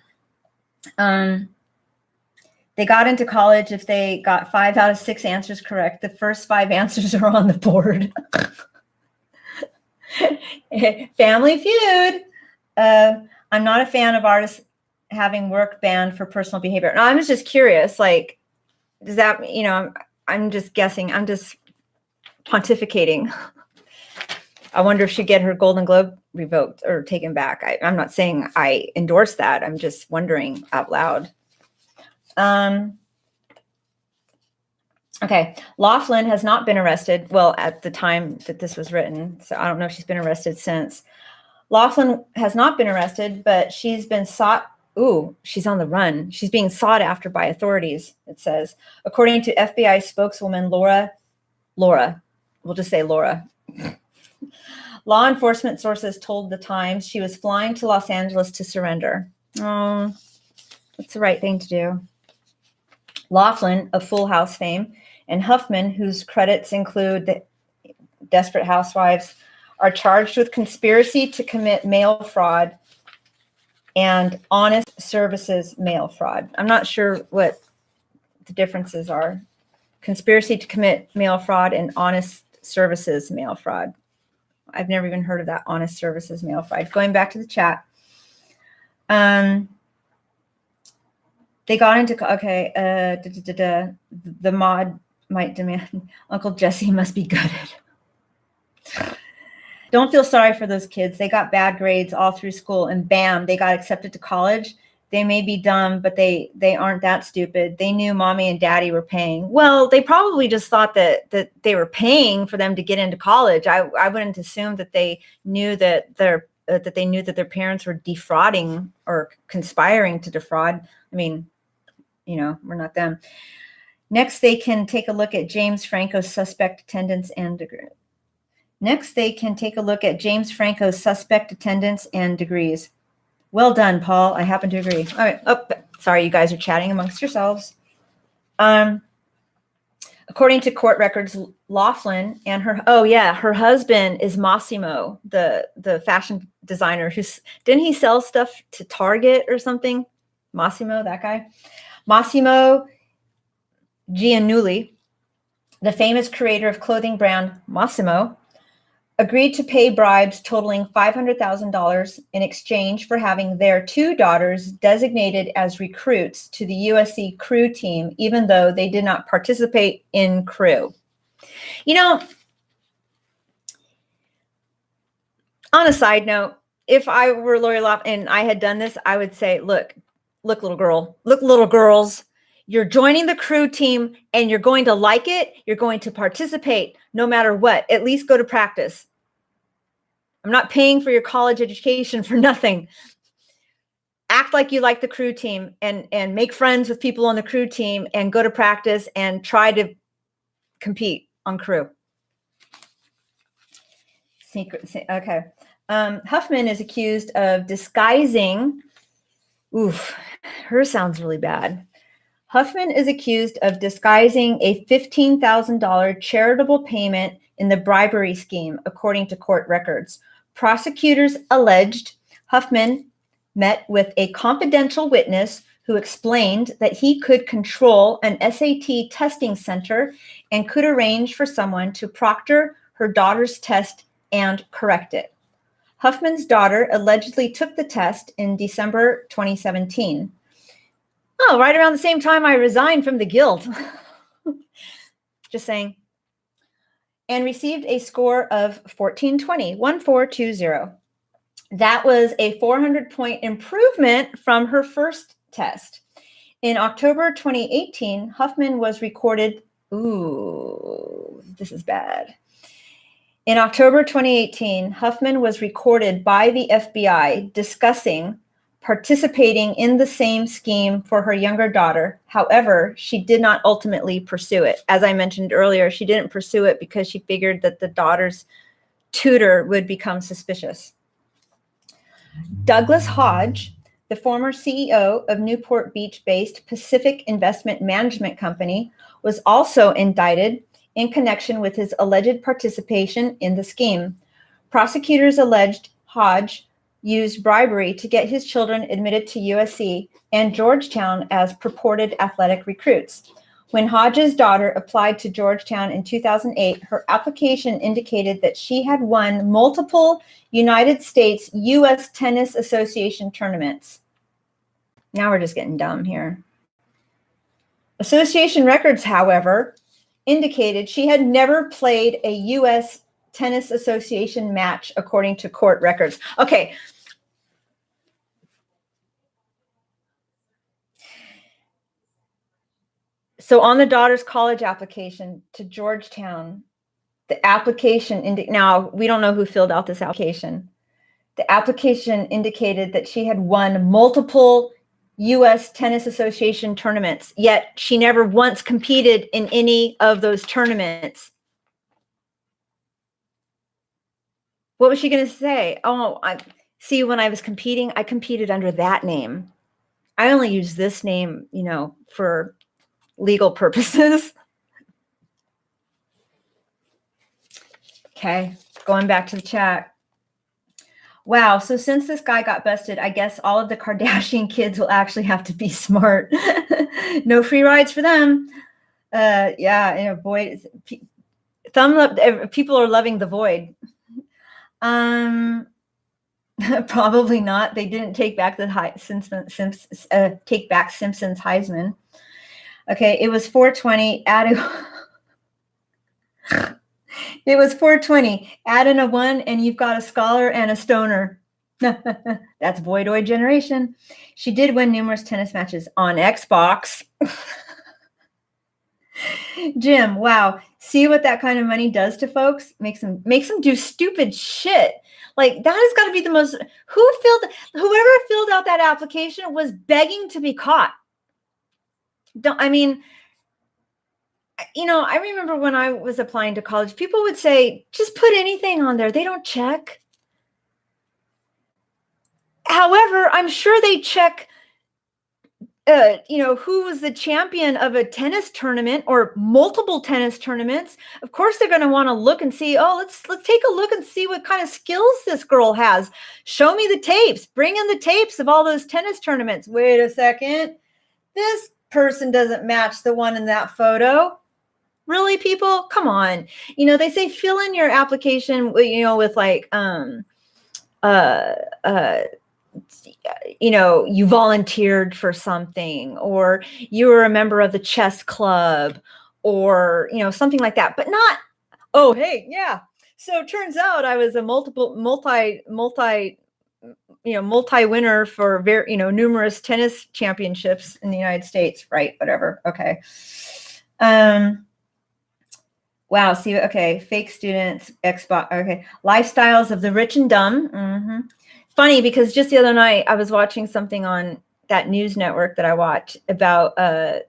They got into college if they got 5 out of 6 answers correct. The first 5 answers are on the board. Family Feud. I'm not a fan of artists having work banned for personal behavior. No, I was just curious, like, does that, I'm just guessing. I'm just pontificating. I wonder if she'd get her Golden Globe revoked or taken back. I'm not saying I endorse that. I'm just wondering out loud. Okay. Laughlin has not been arrested. Well, at the time that this was written, so I don't know if she's been arrested since. Laughlin has not been arrested, but she's been sought. Ooh, she's on the run. She's being sought after by authorities, it says. According to FBI spokeswoman Laura, we'll just say Laura. Law enforcement sources told the Times she was flying to Los Angeles to surrender. Oh, that's the right thing to do. Laughlin, of Full House fame, and Huffman, whose credits include the Desperate Housewives, are charged with conspiracy to commit mail fraud and honest services mail fraud. I'm not sure what the differences are. Conspiracy to commit mail fraud and honest services mail fraud. I've never even heard of that, honest services mail fraud. Going back to the chat. They got into, the mod might demand Uncle Jesse must be gutted. Don't feel sorry for those kids. They got bad grades all through school and bam, they got accepted to college. They may be dumb, but they aren't that stupid. They knew mommy and daddy were paying. Well, they probably just thought that they were paying for them to get into college. I wouldn't assume that they knew that their parents were defrauding or conspiring to defraud. I mean, we're not them. Next, they can take a look at James Franco's suspect attendance and degrees. Well done, Paul. I happen to agree. All right. Oh, sorry, you guys are chatting amongst yourselves. According to court records, Laughlin and her husband is Massimo, the fashion designer. Didn't he sell stuff to Target or something? Massimo, that guy. Massimo Giannulli, the famous creator of clothing brand Massimo, agreed to pay bribes totaling $500,000 in exchange for having their 2 daughters designated as recruits to the USC crew team, even though they did not participate in crew. On a side note, if I were Lori Loughlin and I had done this, I would say, look, little girls, you're joining the crew team and you're going to like it. You're going to participate no matter what. At least go to practice. I'm not paying for your college education for nothing. Act like you like the crew team and make friends with people on the crew team and go to practice and try to compete on crew. Okay. Huffman is accused of disguising. Oof, her sounds really bad. Huffman is accused of disguising a $15,000 charitable payment in the bribery scheme, according to court records. Prosecutors alleged Huffman met with a confidential witness who explained that he could control an SAT testing center and could arrange for someone to proctor her daughter's test and correct it. Huffman's daughter allegedly took the test in December 2017. Oh, right around the same time I resigned from the guild. Just saying. And received a score of 1420, 1420. That was a 400-point improvement from her first test. In October 2018, Huffman was recorded. Ooh, this is bad. In October 2018, Huffman was recorded by the FBI discussing participating in the same scheme for her younger daughter. However, she did not ultimately pursue it. As I mentioned earlier, she didn't pursue it because she figured that the daughter's tutor would become suspicious. Douglas Hodge, the former CEO of Newport Beach-based Pacific Investment Management Company, was also indicted in connection with his alleged participation in the scheme. Prosecutors alleged Hodge used bribery to get his children admitted to USC and Georgetown as purported athletic recruits. When Hodge's daughter applied to Georgetown in 2008, her application indicated that she had won multiple United States U.S. Tennis Association tournaments. Now we're just getting dumb here. Association records, however, indicated she had never played a U.S. Tennis Association match, according to court records. Okay. So on the daughter's college application to Georgetown, the application, now we don't know who filled out this application. The application indicated that she had won multiple U.S. Tennis Association tournaments, yet she never once competed in any of those tournaments. What was she going to say? Oh, see, when I was competing, I competed under that name. I only use this name, for legal purposes. Okay, going back to the chat. Wow, so since this guy got busted, I guess all of the Kardashian kids will actually have to be smart. No free rides for them. Yeah, boy, thumb up. People are loving the void. Probably not. They didn't take back the take back Simpsons Heisman. Okay, it was 420. It was 420. Add in a 1 and you've got a scholar and a stoner. That's Voidoid generation. She did win numerous tennis matches on Xbox. Jim, wow. See what that kind of money does to folks? Makes them do stupid shit. Like, that has got to be the most, whoever filled out that application was begging to be caught. I remember when I was applying to college, people would say, just put anything on there. They don't check. However, I'm sure they check, who was the champion of a tennis tournament or multiple tennis tournaments. Of course, they're going to want to look and see, let's take a look and see what kind of skills this girl has. Show me the tapes. Bring in the tapes of all those tennis tournaments. Wait a second. This person doesn't match the one in that photo. Really, people? Come on. They say fill in your application, with like, you volunteered for something, or you were a member of the chess club, or, something like that, but not, oh, hey, yeah. So it turns out I was a multi-winner for numerous tennis championships in the United States, right? Whatever. Okay. Wow. See, okay. Fake students, Xbox. Okay. Lifestyles of the rich and dumb. Mm-hmm. Funny, because just the other night I was watching something on that news network that I watch about, the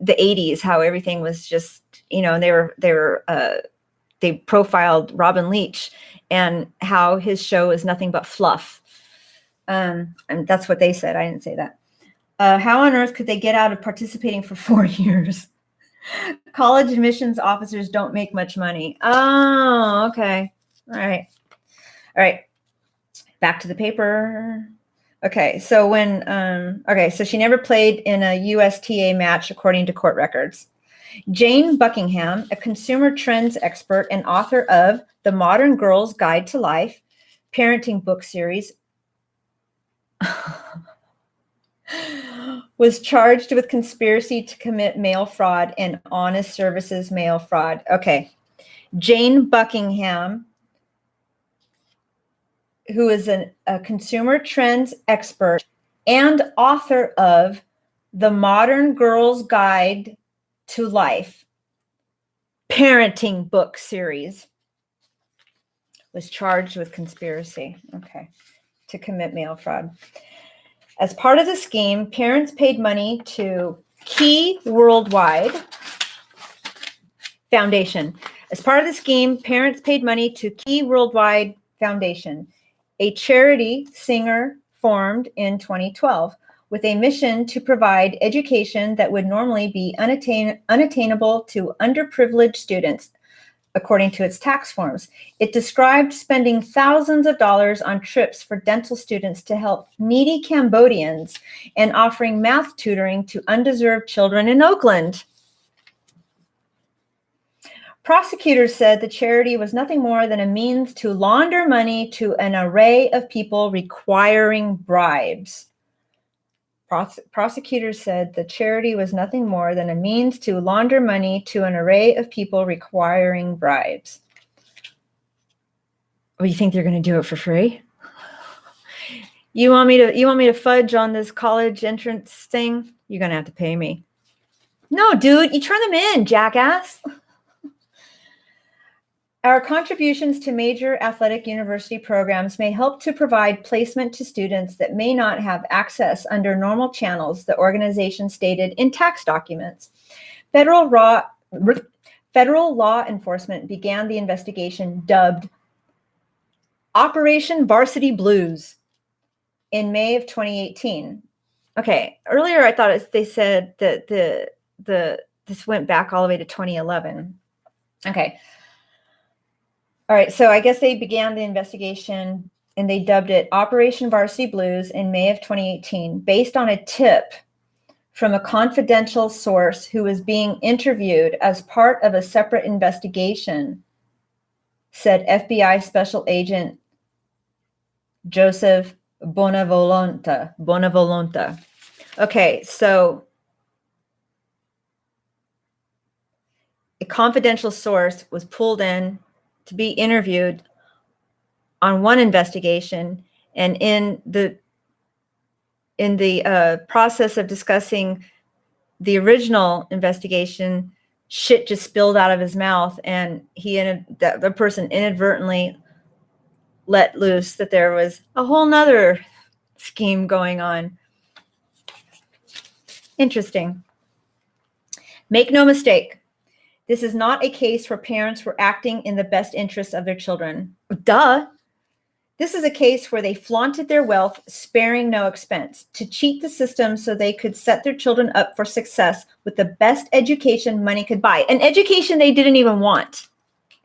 80s, how everything was just, they profiled Robin Leach and how his show is nothing but fluff. And that's what they said. I didn't say that. How on earth could they get out of participating for 4 years? College admissions officers don't make much money. Oh, okay. All right. Back to the paper. Okay, so so she never played in a USTA match according to court records. Jane Buckingham, a consumer trends expert and author of The Modern Girl's Guide to Life, parenting book series, was charged with conspiracy to commit mail fraud and honest services mail fraud. Okay, Jane Buckingham, who is a consumer trends expert and author of The Modern Girl's Guide to Life, parenting book series, was charged with conspiracy, to commit mail fraud. As part of the scheme, parents paid money to Key Worldwide Foundation. As part of the scheme, parents paid money to Key Worldwide Foundation, a charity Singer formed in 2012 with a mission to provide education that would normally be unattainable to underprivileged students, according to its tax forms. It described spending thousands of dollars on trips for dental students to help needy Cambodians and offering math tutoring to undeserved children in Oakland. Prosecutors said the charity was nothing more than a means to launder money to an array of people requiring bribes. Prosecutors said the charity was nothing more than a means to launder money to an array of people requiring bribes. Well, you think they're going to do it for free? You want me to fudge on this college entrance thing? You're going to have to pay me. No, dude, you turn them in, jackass. Our contributions to major athletic university programs may help to provide placement to students that may not have access under normal channels, the organization stated in tax documents. Federal law enforcement began the investigation dubbed Operation Varsity Blues in May of 2018. Okay, earlier I thought they said that this went back all the way to 2011. Okay. All right, so I guess they began the investigation and they dubbed it Operation Varsity Blues in May of 2018, based on a tip from a confidential source who was being interviewed as part of a separate investigation, said FBI Special Agent Joseph Bonavolonta. Okay, so a confidential source was pulled in to be interviewed on one investigation, and in the process of discussing the original investigation, shit just spilled out of his mouth, and the person inadvertently let loose that there was a whole nother scheme going on. Interesting. Make no mistake, this is not a case where parents were acting in the best interests of their children. Duh. This is a case where they flaunted their wealth, sparing no expense, to cheat the system so they could set their children up for success with the best education money could buy. An education they didn't even want.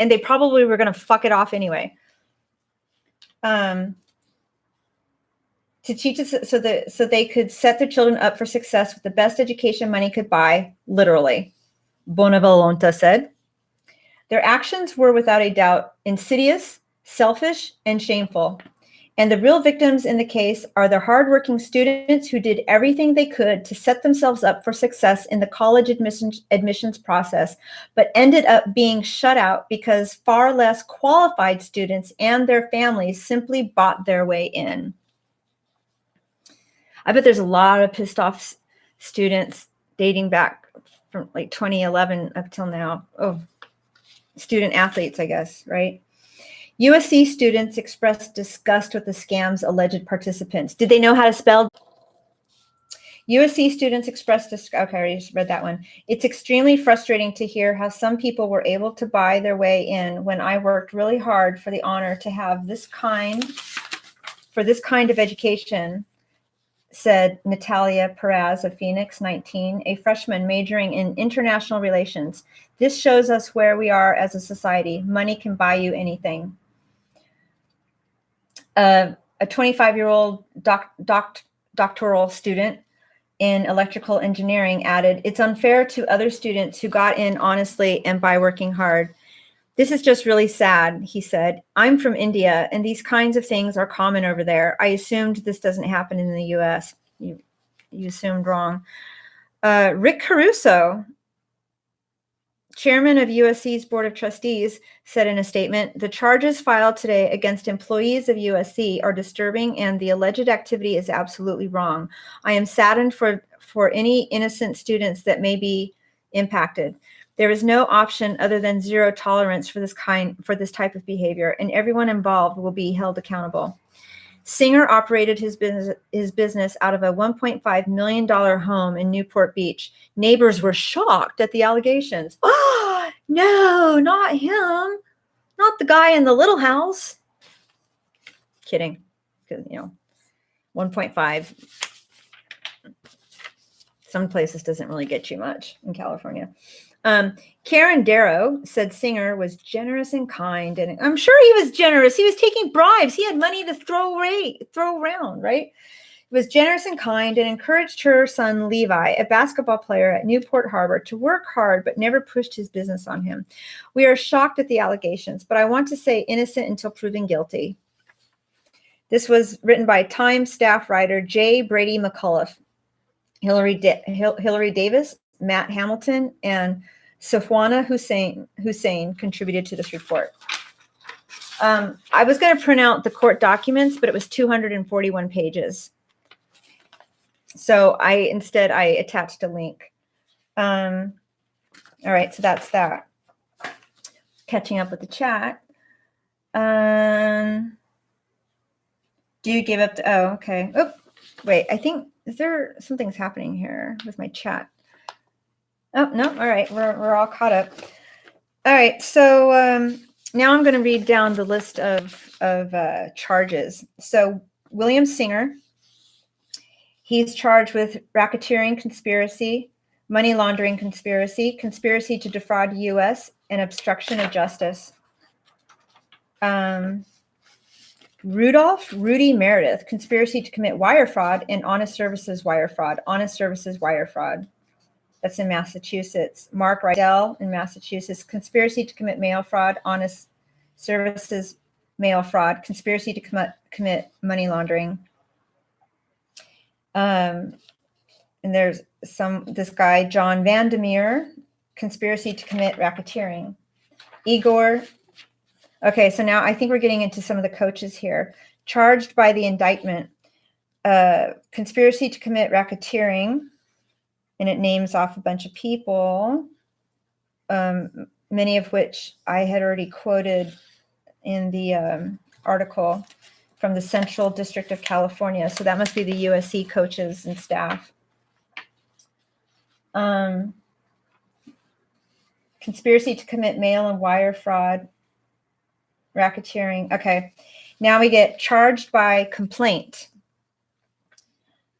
And they probably were going to fuck it off anyway. To cheat so they could set their children up for success with the best education money could buy, literally. Bonavolonta said. Their actions were without a doubt insidious, selfish, and shameful. And the real victims in the case are the hardworking students who did everything they could to set themselves up for success in the college admissions process, but ended up being shut out because far less qualified students and their families simply bought their way in. I bet there's a lot of pissed off students dating back from like 2011 up till now. Oh, student athletes, I guess, right? USC students expressed disgust with the scam's alleged participants. Did they know how to spell? USC students expressed disgust. Okay, I already read that one. It's extremely frustrating to hear how some people were able to buy their way in when I worked really hard for the honor to have this kind of education, said Natalia Perez of Phoenix, 19, a freshman majoring in international relations. This shows us where we are as a society. Money can buy you anything. A 25-year-old doctoral student in electrical engineering added, it's unfair to other students who got in honestly and by working hard. This is just really sad, he said. I'm from India, and these kinds of things are common over there. I assumed this doesn't happen in the U.S. You assumed wrong. Rick Caruso, chairman of USC's Board of Trustees, said in a statement, the charges filed today against employees of USC are disturbing, and the alleged activity is absolutely wrong. I am saddened for any innocent students that may be impacted. There is no option other than zero tolerance for this type of behavior, and everyone involved will be held accountable. Singer operated his business out of a $1.5 million home in Newport Beach. Neighbors were shocked at the allegations. Oh, no, not him. Not the guy in the little house. Kidding. Because, 1.5. Some places doesn't really get you much in California. Karen Darrow said Singer was generous and kind, and I'm sure he was generous. He was taking bribes. He had money to throw around, right? He was generous and kind and encouraged her son Levi, a basketball player at Newport Harbor, to work hard but never pushed his business on him. We are shocked at the allegations, but I want to say innocent until proven guilty. This was written by Time staff writer J. Brady McCullough, Hillary Davis, Matt Hamilton, and Safwana Hussein contributed to this report. I was going to print out the court documents, but it was 241 pages. So I attached a link. All right, so that's that. Catching up with the chat. Do you give up? Oh, okay. Oh, wait, I think, is there something's happening here with my chat? Oh, no. All right. We're all caught up. All right. So now I'm going to read down the list of charges. So William Singer, he's charged with racketeering conspiracy, money laundering conspiracy, conspiracy to defraud the U.S., and obstruction of justice. Rudy Meredith, conspiracy to commit wire fraud and honest services wire fraud. Honest services wire fraud. That's in Massachusetts. Mark Rydell in Massachusetts, conspiracy to commit mail fraud, honest services mail fraud, conspiracy to commit money laundering. And there's this guy, John Vandermeer, conspiracy to commit racketeering. Igor. Okay, so now I think we're getting into some of the coaches here. Charged by the indictment, conspiracy to commit racketeering, and it names off a bunch of people, many of which I had already quoted in the article from the Central District of California. So that must be the USC coaches and staff. Conspiracy to commit mail and wire fraud, racketeering. Okay, now we get charged by complaint.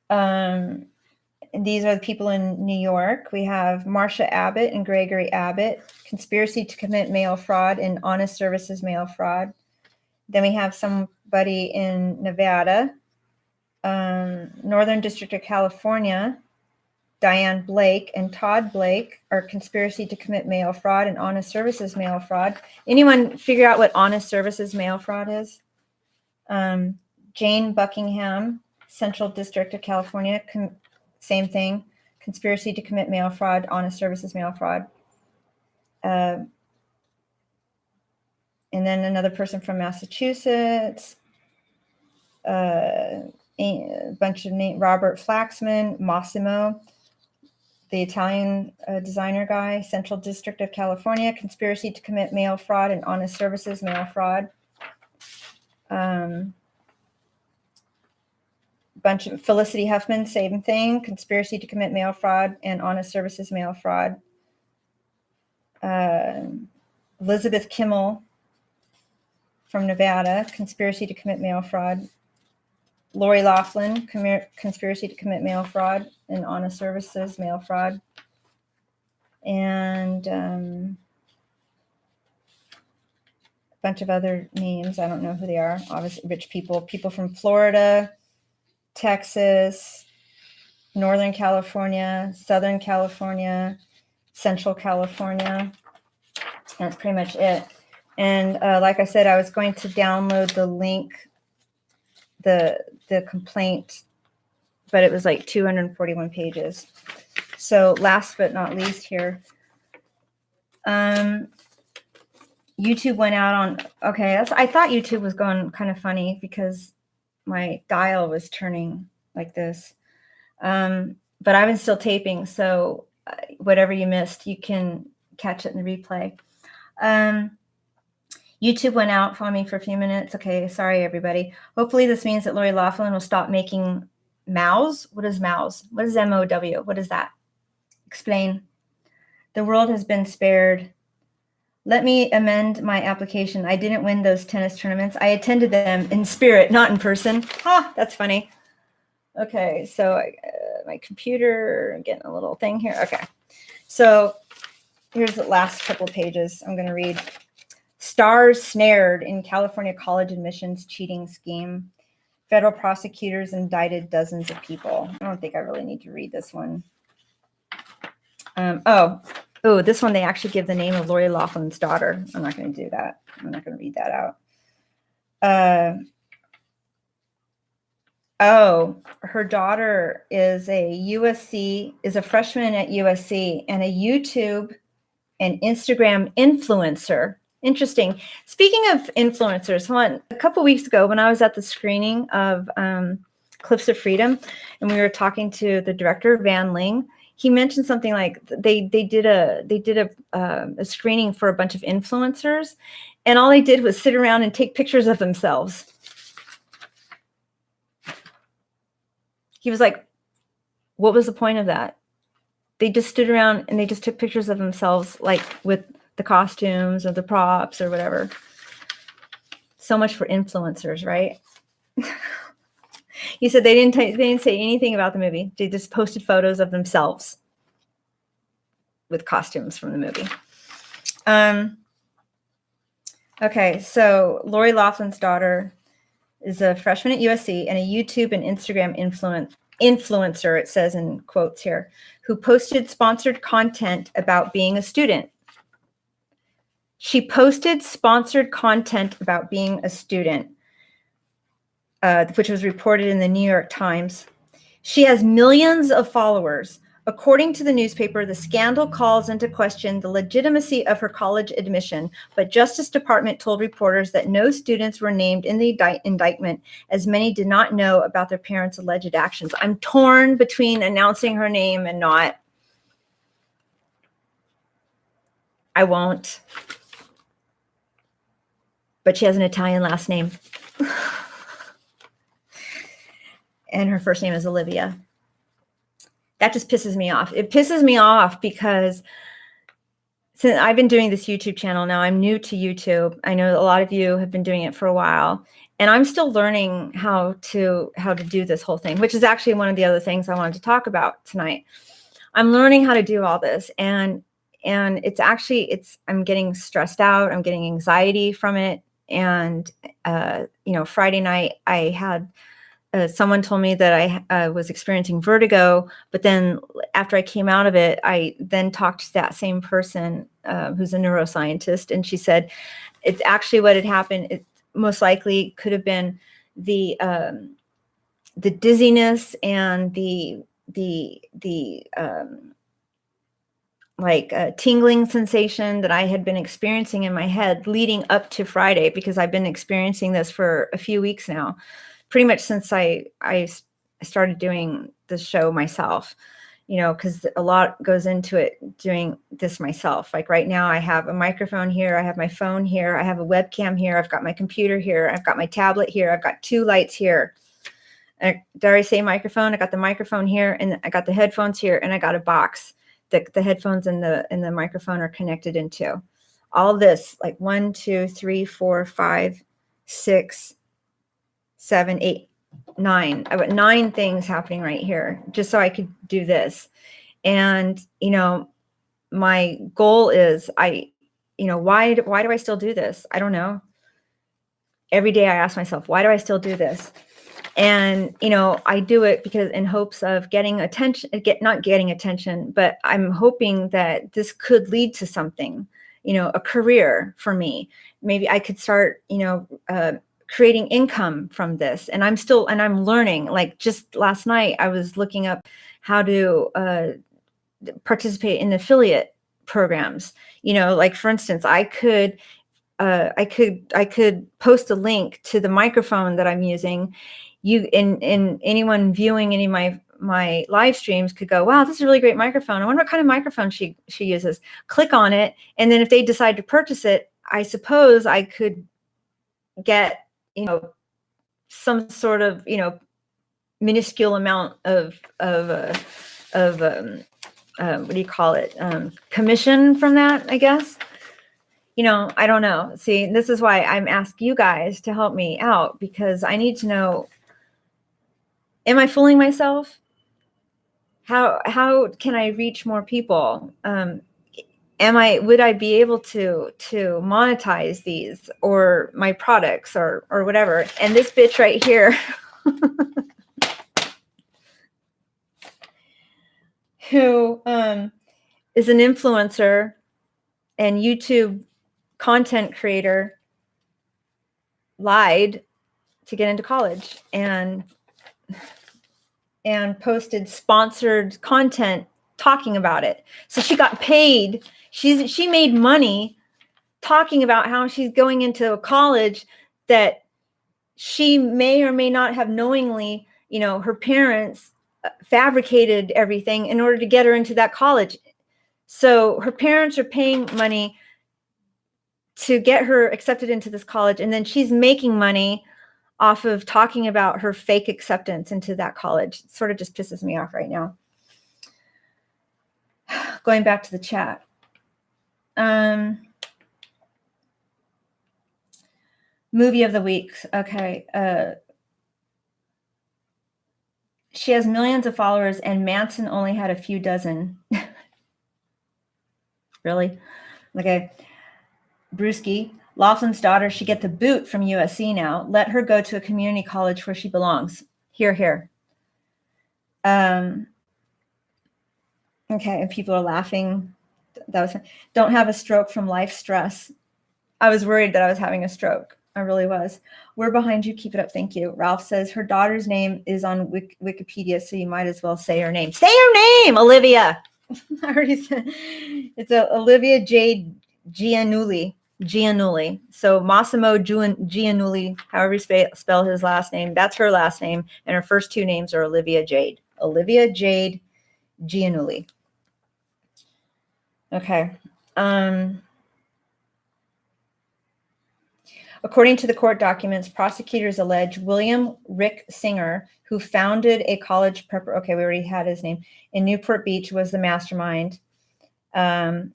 And these are the people in New York. We have Marcia Abbott and Gregory Abbott, conspiracy to commit mail fraud and honest services mail fraud. Then we have somebody in Nevada, Northern District of California, Diane Blake and Todd Blake are conspiracy to commit mail fraud and honest services mail fraud. Anyone figure out what honest services mail fraud is? Jane Buckingham, Central District of California, same thing, conspiracy to commit mail fraud, honest services mail fraud. And then another person from Massachusetts, a bunch of names, Robert Flaxman, Massimo, the Italian designer guy, Central District of California, conspiracy to commit mail fraud and honest services mail fraud. Bunch of Felicity Huffman, same thing, conspiracy to commit mail fraud and honest services mail fraud. Elizabeth Kimmel from Nevada, conspiracy to commit mail fraud. Lori Loughlin, conspiracy to commit mail fraud and honest services mail fraud. And a bunch of other names. I don't know who they are. Obviously, rich people from Florida, Texas, Northern California, Southern California, Central California. That's pretty much it. And like I said, I was going to download the link, the complaint, but it was like 241 pages. So last but not least here, YouTube went out on, okay, I thought YouTube was going kind of funny because my dial was turning like this. But I've been still taping, so whatever you missed, you can catch it in the replay. YouTube went out for me for a few minutes. Okay, sorry, everybody. Hopefully this means that Lori Loughlin will stop making MOWs. What is MOWs? What is MOW? What is that? Explain. The world has been spared. Let me amend my application. I didn't win those tennis tournaments. I attended them in spirit, not in person. Ha, that's funny. Okay, so my computer, I'm getting a little thing here. Okay, so here's the last couple pages I'm going to read. Stars snared in California college admissions cheating scheme. Federal prosecutors indicted dozens of people. I don't think I really need to read this one. Oh, this one, they actually give the name of Lori Loughlin's daughter. I'm not going to do that. I'm not going to read that out. Her daughter is a freshman at USC and a YouTube and Instagram influencer. Interesting. Speaking of influencers, a couple weeks ago when I was at the screening of Cliffs of Freedom, and we were talking to the director, Van Ling, he mentioned something like they did a screening for a bunch of influencers, and all they did was sit around and take pictures of themselves. He was like, what was the point of that? They just stood around and they just took pictures of themselves, like with the costumes or the props or whatever. So much for influencers, right? He said they didn't say anything about the movie. They just posted photos of themselves with costumes from the movie. Okay, so Lori Loughlin's daughter is a freshman at USC and a YouTube and Instagram influencer, it says in quotes here, who posted sponsored content about being a student. She posted sponsored content about being a student, which was reported in the New York Times. She has millions of followers. According to the newspaper, the scandal calls into question the legitimacy of her college admission, but Justice Department told reporters that no students were named in the indictment, as many did not know about their parents' alleged actions. I'm torn between announcing her name and not. I won't. But she has an Italian last name. And her first name is Olivia. That just pisses me off. It pisses me off because since I've been doing this YouTube channel now, I'm new to YouTube. I know a lot of you have been doing it for a while, and I'm still learning how to do this whole thing, which is actually one of the other things I wanted to talk about tonight. I'm learning how to do all this, and I'm getting stressed out. I'm getting anxiety from it. And Friday night I had someone told me that I was experiencing vertigo, but then after I came out of it, I then talked to that same person who's a neuroscientist, and she said it's actually what had happened. It most likely could have been the dizziness and the tingling sensation that I had been experiencing in my head leading up to Friday, because I've been experiencing this for a few weeks now, pretty much since I started doing the show myself, because a lot goes into it doing this myself. Like right now I have a microphone here, I have my phone here, I have a webcam here, I've got my computer here, I've got my tablet here, I've got two lights here. And did I already say microphone? I got the microphone here, and I got the headphones here, and I got a box that the headphones and the microphone are connected into. All this, like 1, 2, 3, 4, 5, 6, 7, 8. 9. I've got 9 things happening right here just so I could do this. And, you know, my goal is why do I still do this? I don't know. Every day I ask myself, why do I still do this? And, you know, I do it because in hopes of getting attention, not getting attention, but I'm hoping that this could lead to something, you know, a career for me. Maybe I could start, you know, creating income from this. And I'm learning. Like just last night, I was looking up how to participate in affiliate programs. You know, like for instance, I could post a link to the microphone that I'm using. You in anyone viewing any of my live streams could go, wow, this is a really great microphone. I wonder what kind of microphone she uses. Click on it, and then if they decide to purchase it, I suppose I could get, you know, some sort of, you know, minuscule amount of what do you call it? Commission from that, I guess. You know, I don't know. See, this is why I'm asking you guys to help me out, because I need to know, am I fooling myself? How can I reach more people? Would I be able to monetize these or my products or whatever? And this bitch right here who is an influencer and YouTube content creator lied to get into college and posted sponsored content talking about it. So she got paid. She made money talking about how she's going into a college that she may or may not have knowingly, you know, her parents fabricated everything in order to get her into that college. So her parents are paying money to get her accepted into this college, and then she's making money off of talking about her fake acceptance into that college. It sort of just pisses me off right now. Going back to the chat. Movie of the week. Okay. She has millions of followers, and Manson only had a few dozen. Really? Okay. Brewski. Laughlin's daughter should get the boot from USC now. Let her go to a community college where she belongs. Here, here. Okay, and people are laughing. That was don't have a stroke from life stress. I was worried that I was having a stroke. I really was. We're behind you. Keep it up. Thank you. Ralph says her daughter's name is on Wikipedia, so you might as well say her name. Say her name, Olivia. I already said it's Olivia Jade Giannulli. So Massimo Giannulli, however you spell his last name, that's her last name, and her first 2 names are Olivia Jade. Olivia Jade Giannulli. Okay. According to the court documents, prosecutors allege William Rick Singer, who founded a college prep. Okay, we already had his name in Newport Beach, was the mastermind, and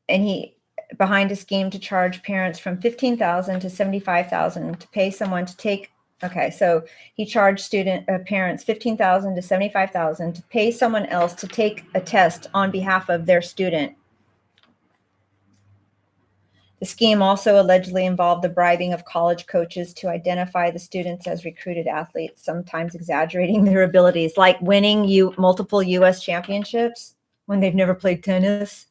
he behind a scheme to charge parents from $15,000 to $75,000 to pay someone to take. Okay, so he charged parents $15,000 to $75,000 to pay someone else to take a test on behalf of their student. The scheme also allegedly involved the bribing of college coaches to identify the students as recruited athletes, sometimes exaggerating their abilities, like winning multiple U.S. championships when they've never played tennis.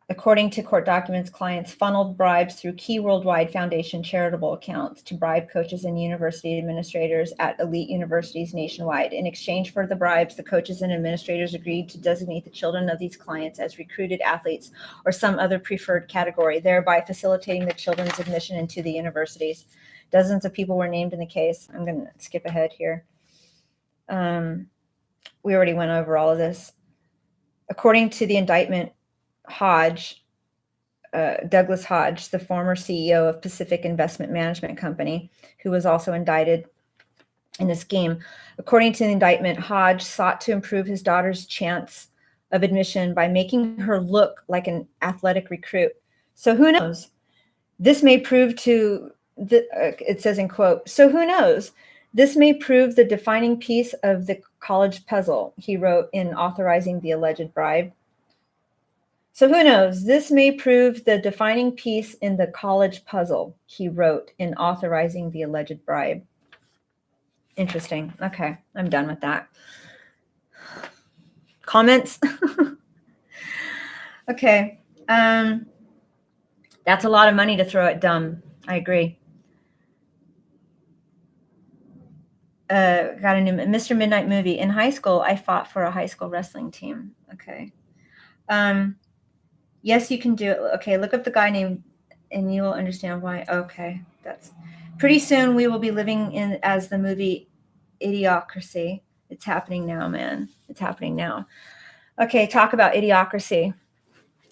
According to court documents, clients funneled bribes through Key Worldwide Foundation charitable accounts to bribe coaches and university administrators at elite universities nationwide. In exchange for the bribes, the coaches and administrators agreed to designate the children of these clients as recruited athletes or some other preferred category, thereby facilitating the children's admission into the universities. Dozens of people were named in the case. I'm going to skip ahead here. We already went over all of this. According to the indictment, Douglas Hodge, the former CEO of Pacific Investment Management Company, who was also indicted in the scheme. According to the indictment, Hodge sought to improve his daughter's chance of admission by making her look like an athletic recruit. So who knows? This may prove to, it says in quote, so who knows? This may prove the defining piece of the college puzzle, he wrote in authorizing the alleged bribe. So who knows? This may prove the defining piece in the college puzzle, he wrote in authorizing the alleged bribe. Interesting. Okay, I'm done with that. Comments? Okay. That's a lot of money to throw at dumb. I agree. Got a new Mr. Midnight movie. In high school, I fought for a high school wrestling team. Okay. Yes, you can do it. Okay, look up the guy name and you will understand why. Okay, that's pretty soon we will be living in as the movie Idiocracy. It's happening now, man. It's happening now. Okay, talk about Idiocracy.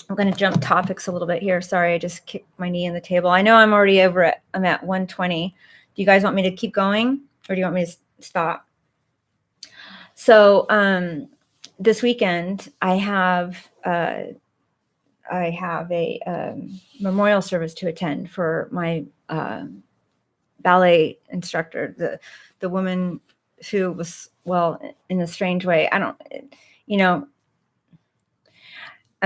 I'm going to jump topics a little bit here. Sorry, I just kicked my knee in the table. I know I'm already over it. I'm at 120. Do you guys want me to keep going or do you want me to stop? So this weekend I have a memorial service to attend for my ballet instructor, the woman who was, well, in a strange way, I'm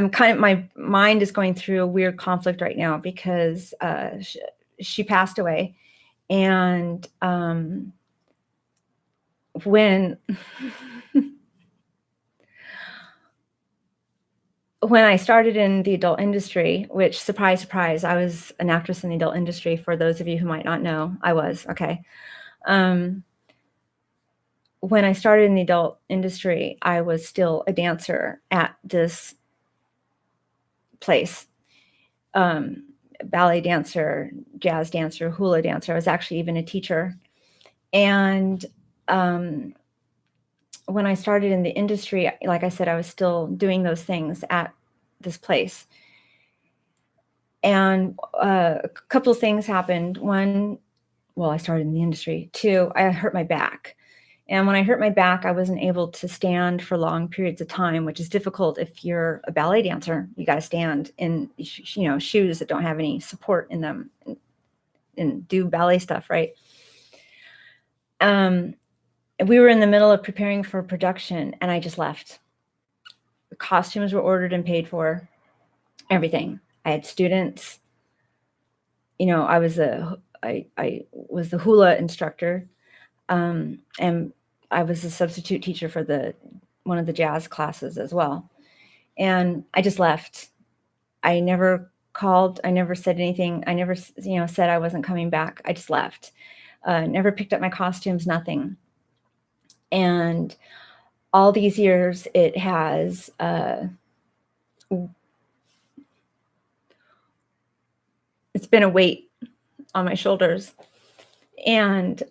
kind of, my mind is going through a weird conflict right now because she passed away. And when I started in the adult industry, which, surprise, surprise, I was an actress in the adult industry. For those of you who might not know, I was. Okay. When I started in the adult industry, I was still a dancer at this place. Ballet dancer, jazz dancer, hula dancer. I was actually even a teacher. And when I started in the industry, like I said, I was still doing those things at this place. And a couple of things happened. One, well, I started in the industry. Two, I hurt my back. And when I hurt my back, I wasn't able to stand for long periods of time, which is difficult if you're a ballet dancer. You got to stand in, shoes that don't have any support in them and do ballet stuff, right? We were in the middle of preparing for production, and I just left. The costumes were ordered and paid for, everything. I had students. I was the hula instructor. And I was a substitute teacher for one of the jazz classes as well. And I just left. I never called. I never said anything. I never, said I wasn't coming back. I just left. Never picked up my costumes, nothing. And all these years, it has, it's been a weight on my shoulders. And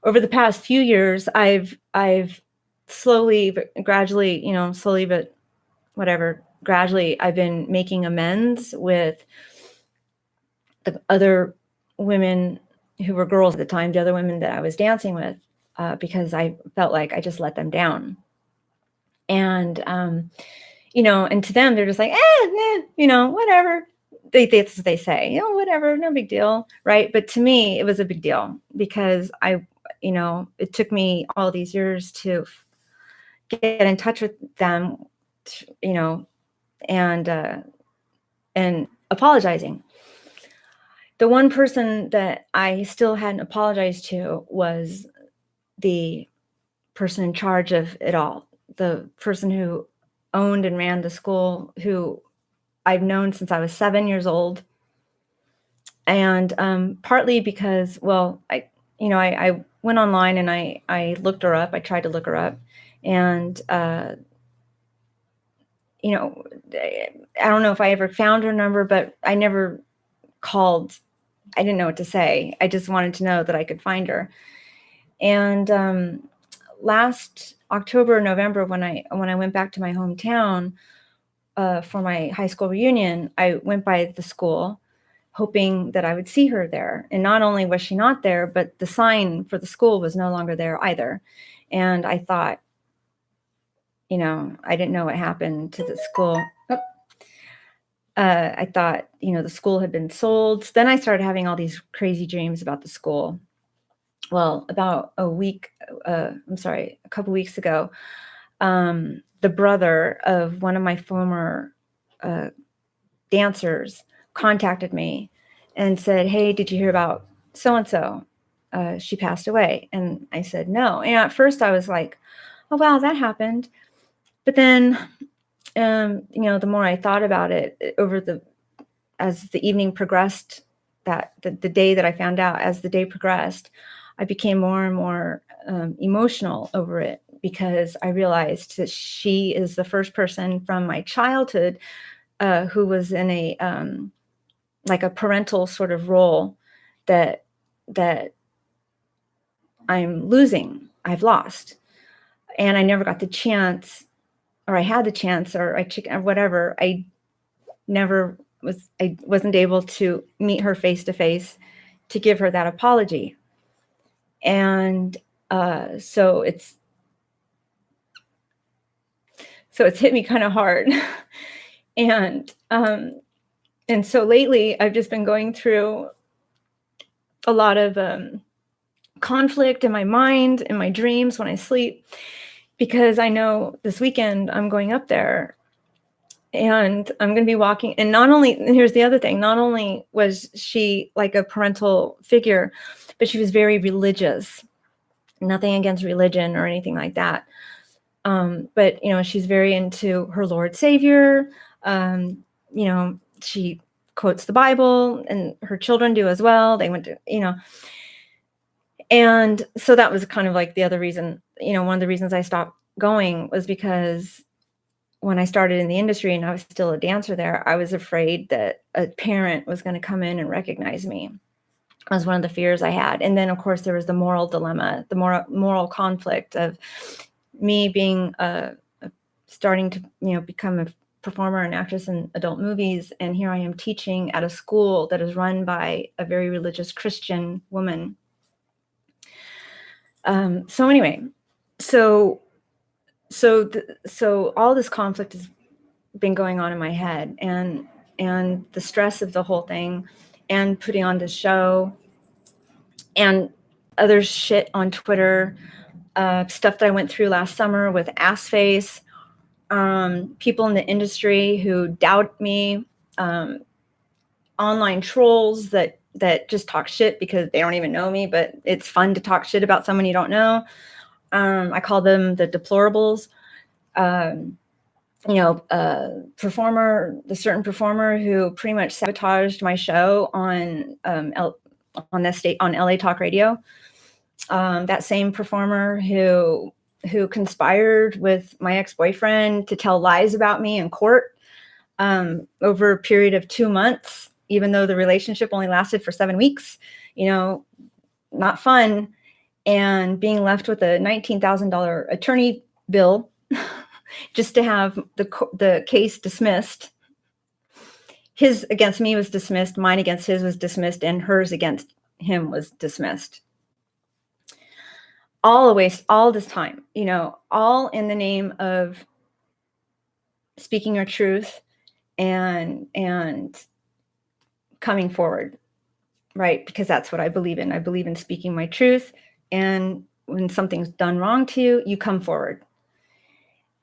over the past few years, I've slowly, gradually, but whatever, gradually, I've been making amends with the other women who were girls at the time, the other women that I was dancing with, because I felt like I just let them down. And, and to them, they're just like, whatever. That's what they say, whatever, no big deal, right? But to me, it was a big deal because it took me all these years to get in touch with them, and apologizing. The one person that I still hadn't apologized to was the person in charge of it all, the person who owned and ran the school, who I've known since I was 7 years old. And partly because, well, I went online and I looked her up. I tried to look her up. And, I don't know if I ever found her number, but I never called. I didn't know what to say. I just wanted to know that I could find her. And last October, November, when I went back to my hometown for my high school reunion, I went by the school hoping that I would see her there. And not only was she not there, but the sign for the school was no longer there either. And I thought, I didn't know what happened to the school. I thought, the school had been sold. Then I started having all these crazy dreams about the school. Well, about a couple weeks ago, the brother of one of my former dancers contacted me and said, "Hey, did you hear about so-and-so? She passed away." And I said, "No." And at first I was like, "Oh, wow, that happened." But then, the more I thought about it as the evening progressed, the day that I found out, as the day progressed, I became more and more emotional over it, because I realized that she is the first person from my childhood who was in a like a parental sort of role that I'm losing. I've lost, and I never got the chance, or I had the chance, or or whatever. I wasn't able to meet her face to face to give her that apology. And so it's hit me kind of hard. And so lately I've just been going through a lot of conflict in my mind, in my dreams, when I sleep, because I know this weekend I'm going up there and I'm going to be walking. And here's the other thing, not only was she like a parental figure, but she was very religious. Nothing against religion or anything like that. But, she's very into her Lord Savior. She quotes the Bible, and her children do as well. They went to, and so that was kind of like the other reason, one of the reasons I stopped going was because when I started in the industry and I was still a dancer there, I was afraid that a parent was going to come in and recognize me. That was one of the fears I had. And then, of course, there was the moral dilemma, the moral conflict of me being starting to, become a performer and actress in adult movies. And here I am teaching at a school that is run by a very religious Christian woman. So anyway, so all this conflict has been going on in my head, and the stress of the whole thing, and putting on this show, and other shit on Twitter, stuff that I went through last summer with Ass Face, people in the industry who doubt me, online trolls that just talk shit because they don't even know me, but it's fun to talk shit about someone you don't know. I call them the deplorables. The certain performer who pretty much sabotaged my show on LA Talk Radio. That same performer who conspired with my ex-boyfriend to tell lies about me in court over a period of 2 months, even though the relationship only lasted for 7 weeks. Not fun. And being left with a $19,000 attorney bill just to have the case dismissed. His against me was dismissed, mine against his was dismissed, and hers against him was dismissed. All this time, all in the name of speaking your truth and coming forward, right? Because that's what I believe in. I believe in speaking my truth, and when something's done wrong to you, you come forward.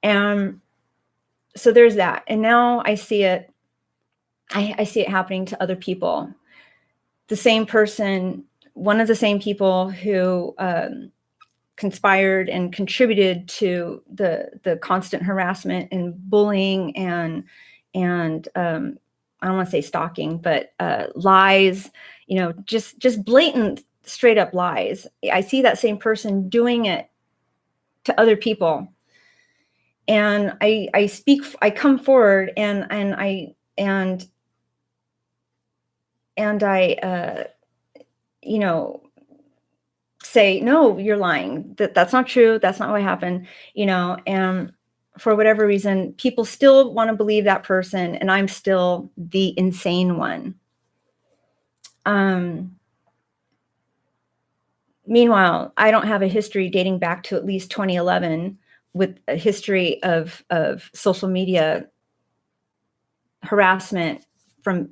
And so there's that. And now I see it. I see it happening to other people. The same person, one of the same people who conspired and contributed to the constant harassment and bullying and I don't want to say stalking, but lies, just blatant, straight up lies. I see that same person doing it to other people. And I come forward and I say, no, you're lying. That's not true. That's not what happened. And for whatever reason, people still want to believe that person, and I'm still the insane one. Meanwhile, I don't have a history dating back to at least 2011 with a history of social media harassment from,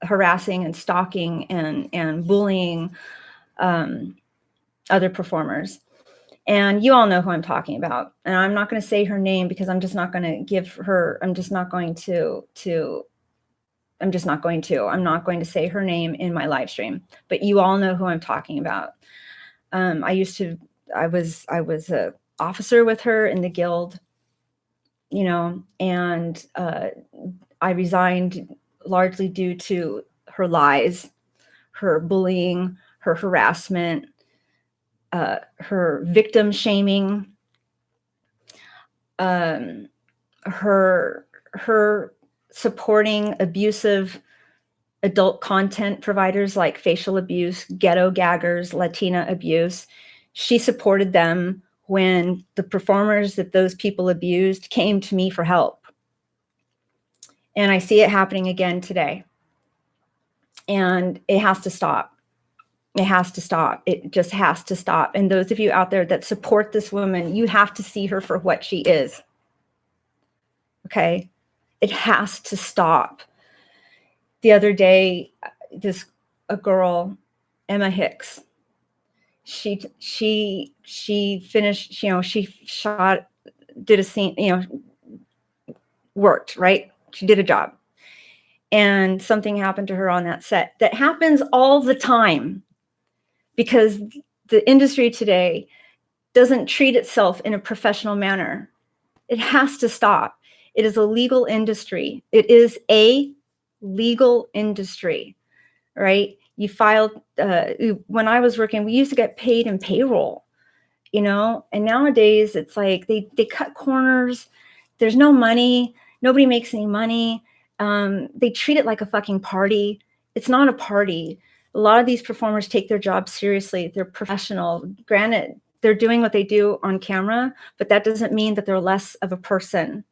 harassing and stalking and bullying other performers. And you all know who I'm talking about. And I'm not going to say her name because I'm just not going to give her, I'm not going to say her name in my live stream, but you all know who I'm talking about. I was a officer with her in the guild, and I resigned largely due to her lies, her bullying, her harassment, her victim shaming, her supporting abusive adult content providers like facial abuse, ghetto gaggers, Latina abuse. She supported them when the performers that those people abused came to me for help. And I see it happening again today. And it has to stop. It has to stop. It just has to stop. And those of you out there that support this woman, you have to see her for what she is. Okay? It has to stop. The other day, a girl, Emma Hicks, she finished, she shot, did a scene, worked, right? She did a job. And something happened to her on that set. That happens all the time because the industry today doesn't treat itself in a professional manner. It has to stop. It is a legal industry. It is a legal industry, right? You filed, when I was working, we used to get paid in payroll, and nowadays it's like they cut corners. There's no money. Nobody makes any money. They treat it like a fucking party. It's not a party. A lot of these performers take their job seriously. They're professional. Granted, they're doing what they do on camera, but that doesn't mean that they're less of a person.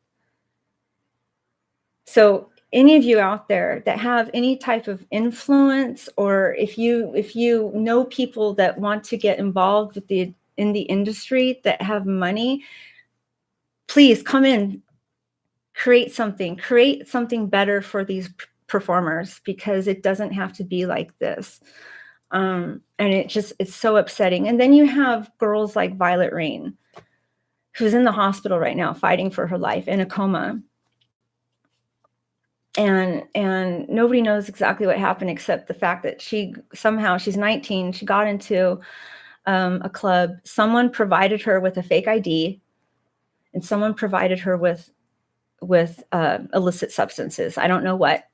So any of you out there that have any type of influence, or if you know people that want to get involved with in the industry that have money, please come in, create something better for these performers, because it doesn't have to be like this. And it's so upsetting. And then you have girls like Violet Rain, who's in the hospital right now fighting for her life in a coma. And nobody knows exactly what happened, except the fact that she's 19, she got into a club. Someone provided her with a fake ID, and someone provided her with illicit substances. I don't know what.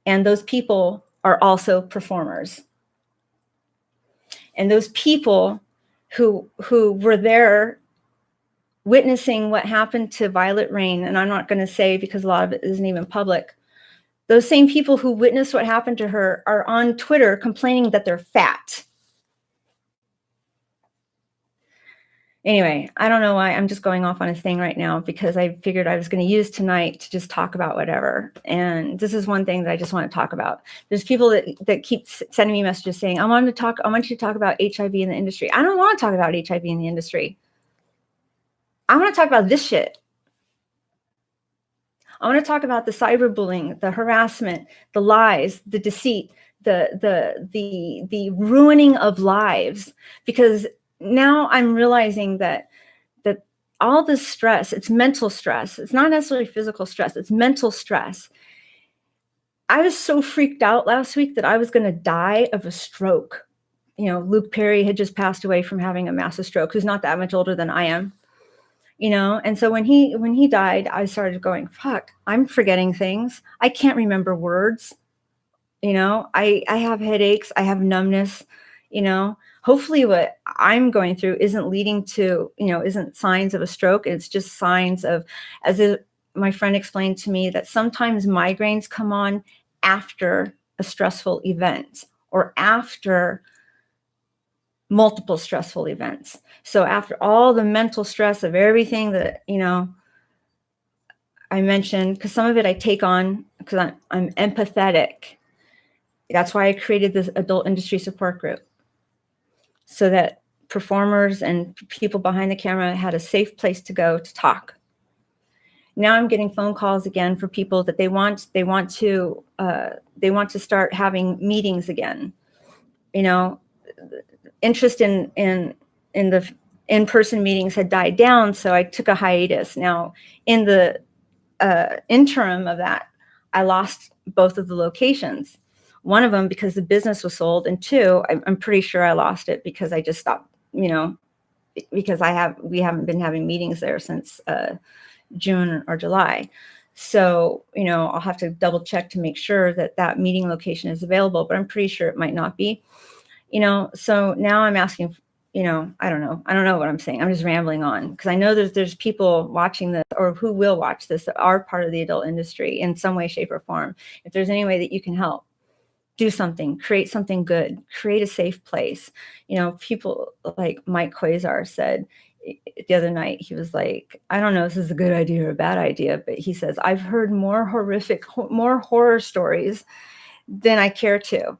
And those people are also performers. And those people who were there witnessing what happened to Violet Rain, and I'm not going to say because a lot of it isn't even public, those same people who witnessed what happened to her are on Twitter complaining that they're fat. Anyway, I don't know why I'm just going off on a thing right now, because I figured I was going to use tonight to just talk about whatever. And this is one thing that I just want to talk about. There's people that keep sending me messages saying, I want you to talk about HIV in the industry. I don't want to talk about HIV in the industry. I want to talk about this shit. I want to talk about the cyberbullying, the harassment, the lies, the deceit, the ruining of lives. Because now I'm realizing that all this stress, it's mental stress. It's not necessarily physical stress. It's mental stress. I was so freaked out last week that I was going to die of a stroke. Luke Perry had just passed away from having a massive stroke, who's not that much older than I am. And so when he died, I started going, fuck, I'm forgetting things. I can't remember words. I have headaches. I have numbness. Hopefully what I'm going through isn't leading to, isn't signs of a stroke. It's just signs of, my friend explained to me, that sometimes migraines come on after a stressful event or after multiple stressful events. So after all the mental stress of everything that, I mentioned, because some of it I take on because I'm empathetic. That's why I created this adult industry support group, so that performers and people behind the camera had a safe place to go to talk. Now I'm getting phone calls again for people that they want to start having meetings again. Interest in the in-person meetings had died down, so I took a hiatus. Now, in the interim of that, I lost both of the locations. One of them because the business was sold, and two, I'm pretty sure I lost it because I just stopped, because we haven't been having meetings there since June or July. So, I'll have to double check to make sure that meeting location is available, but I'm pretty sure it might not be. So now I'm asking, I don't know what I'm saying. I'm just rambling on because I know there's people watching this or who will watch this that are part of the adult industry in some way, shape, or form. If there's any way that you can help, do something, create something good, create a safe place. People like Mike Quasar said the other night, he was like, I don't know if this is a good idea or a bad idea, but he says, I've heard more horror stories than I care to.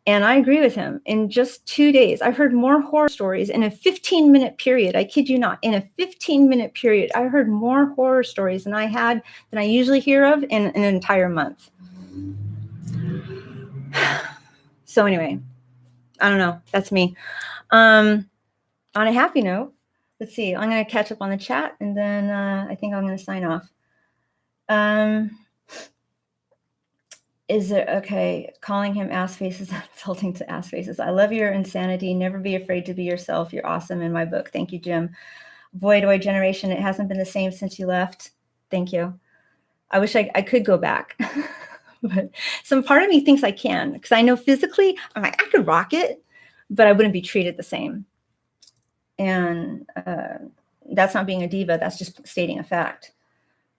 And I agree with him. In just 2 days, I've heard more horror stories in a 15-minute period. I kid you not. In a 15-minute period, I heard more horror stories than I usually hear of in an entire month. So anyway, I don't know. That's me. On a happy note, let's see. I'm going to catch up on the chat, and then I think I'm going to sign off. Is it okay calling him ass faces insulting to ass faces? I love your insanity. Never be afraid to be yourself. You're awesome in my book. Thank you, Jim. Voidoid generation. It hasn't been the same since you left. Thank you. I wish I could go back. But some part of me thinks I can, because I know physically I'm like, I could rock it, but I wouldn't be treated the same. And that's not being a diva. That's just stating a fact.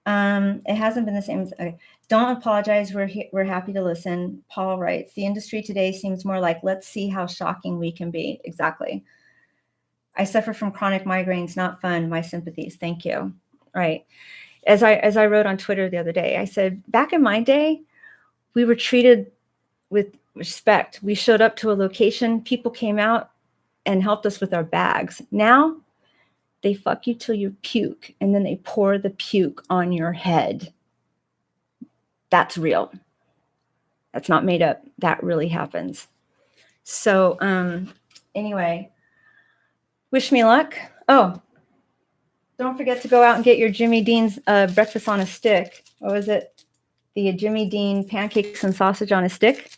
It hasn't been the same. Okay. Don't apologize. We're happy to listen. Paul writes, the industry today seems more like, let's see how shocking we can be. Exactly. I suffer from chronic migraines. Not fun. My sympathies. Thank you. Right. As I wrote on Twitter the other day, I said, back in my day, we were treated with respect. We showed up to a location. People came out and helped us with our bags. Now, they fuck you till you puke, and then they pour the puke on your head. That's real. That's not made up. That really happens. So anyway, wish me luck. Oh, don't forget to go out and get your Jimmy Dean's breakfast on a stick. What was it? The Jimmy Dean pancakes and sausage on a stick.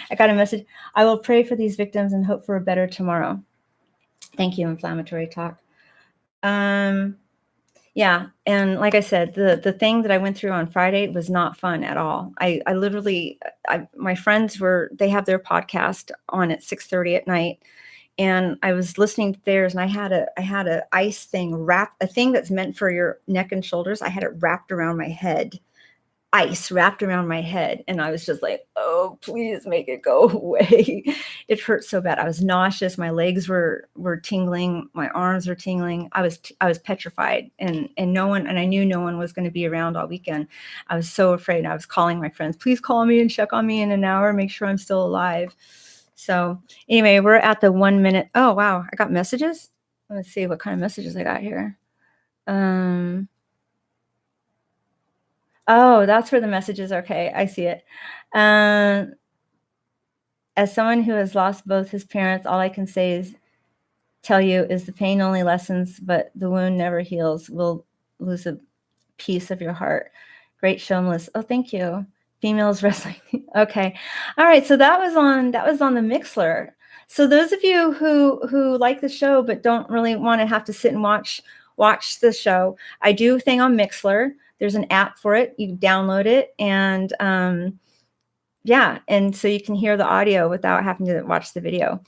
I got a message. I will pray for these victims and hope for a better tomorrow. Thank you, Inflammatory Talk. Yeah, and like I said, the thing that I went through on Friday was not fun at all. I literally, my friends they have their podcast on at 6:30 at night, and I was listening to theirs, and I had a ice thing a thing that's meant for your neck and shoulders. I had it wrapped around my head. Ice wrapped around my head, and I was just like, oh, please make it go away. It hurt so bad. I was nauseous. My legs were tingling. My arms were tingling. I was petrified, and I knew no one was going to be around all weekend. I was so afraid. I was calling my friends, please call me and check on me in an hour, make sure I'm still alive. So anyway, we're at the 1 minute. Oh, wow. I got messages. Let's see what kind of messages I got here. Oh, that's where the message is. Okay, I see it. As someone who has lost both his parents, all I can tell you is the pain only lessens, but the wound never heals. We'll lose a piece of your heart. Great show, Melissa. Oh, thank you. Females wrestling. Okay. All right. So that was on the Mixler. So those of you who like the show but don't really want to have to sit and watch the show, I do a thing on Mixler. There's an app for it. You download it, and yeah, and so you can hear the audio without having to watch the video.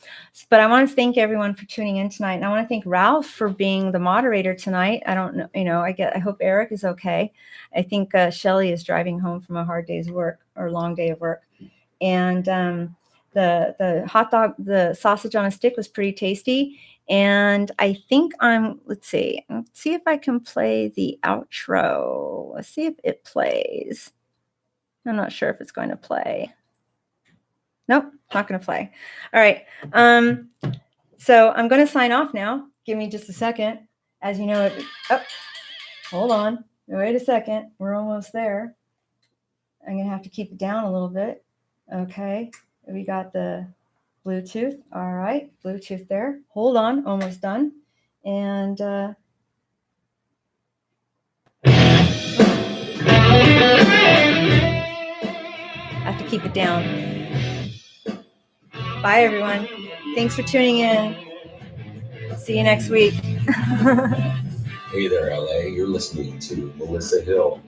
But I want to thank everyone for tuning in tonight, and I want to thank Ralph for being the moderator tonight. I don't know, I hope Eric is okay. I think Shelly is driving home from a hard day's work or long day of work, and the hot dog, the sausage on a stick was pretty tasty. And I think let's see if I can play the outro. Let's see if it plays. I'm not sure if it's going to play. Nope, not going to play. All right. So I'm going to sign off now. Give me just a second. As you know, hold on. Wait a second. We're almost there. I'm going to have to keep it down a little bit. Okay. We got the Bluetooth. All right. Bluetooth there. Hold on. Almost done. And I have to keep it down. Bye, everyone. Thanks for tuning in. See you next week. Hey there, LA. You're listening to Melissa Hill.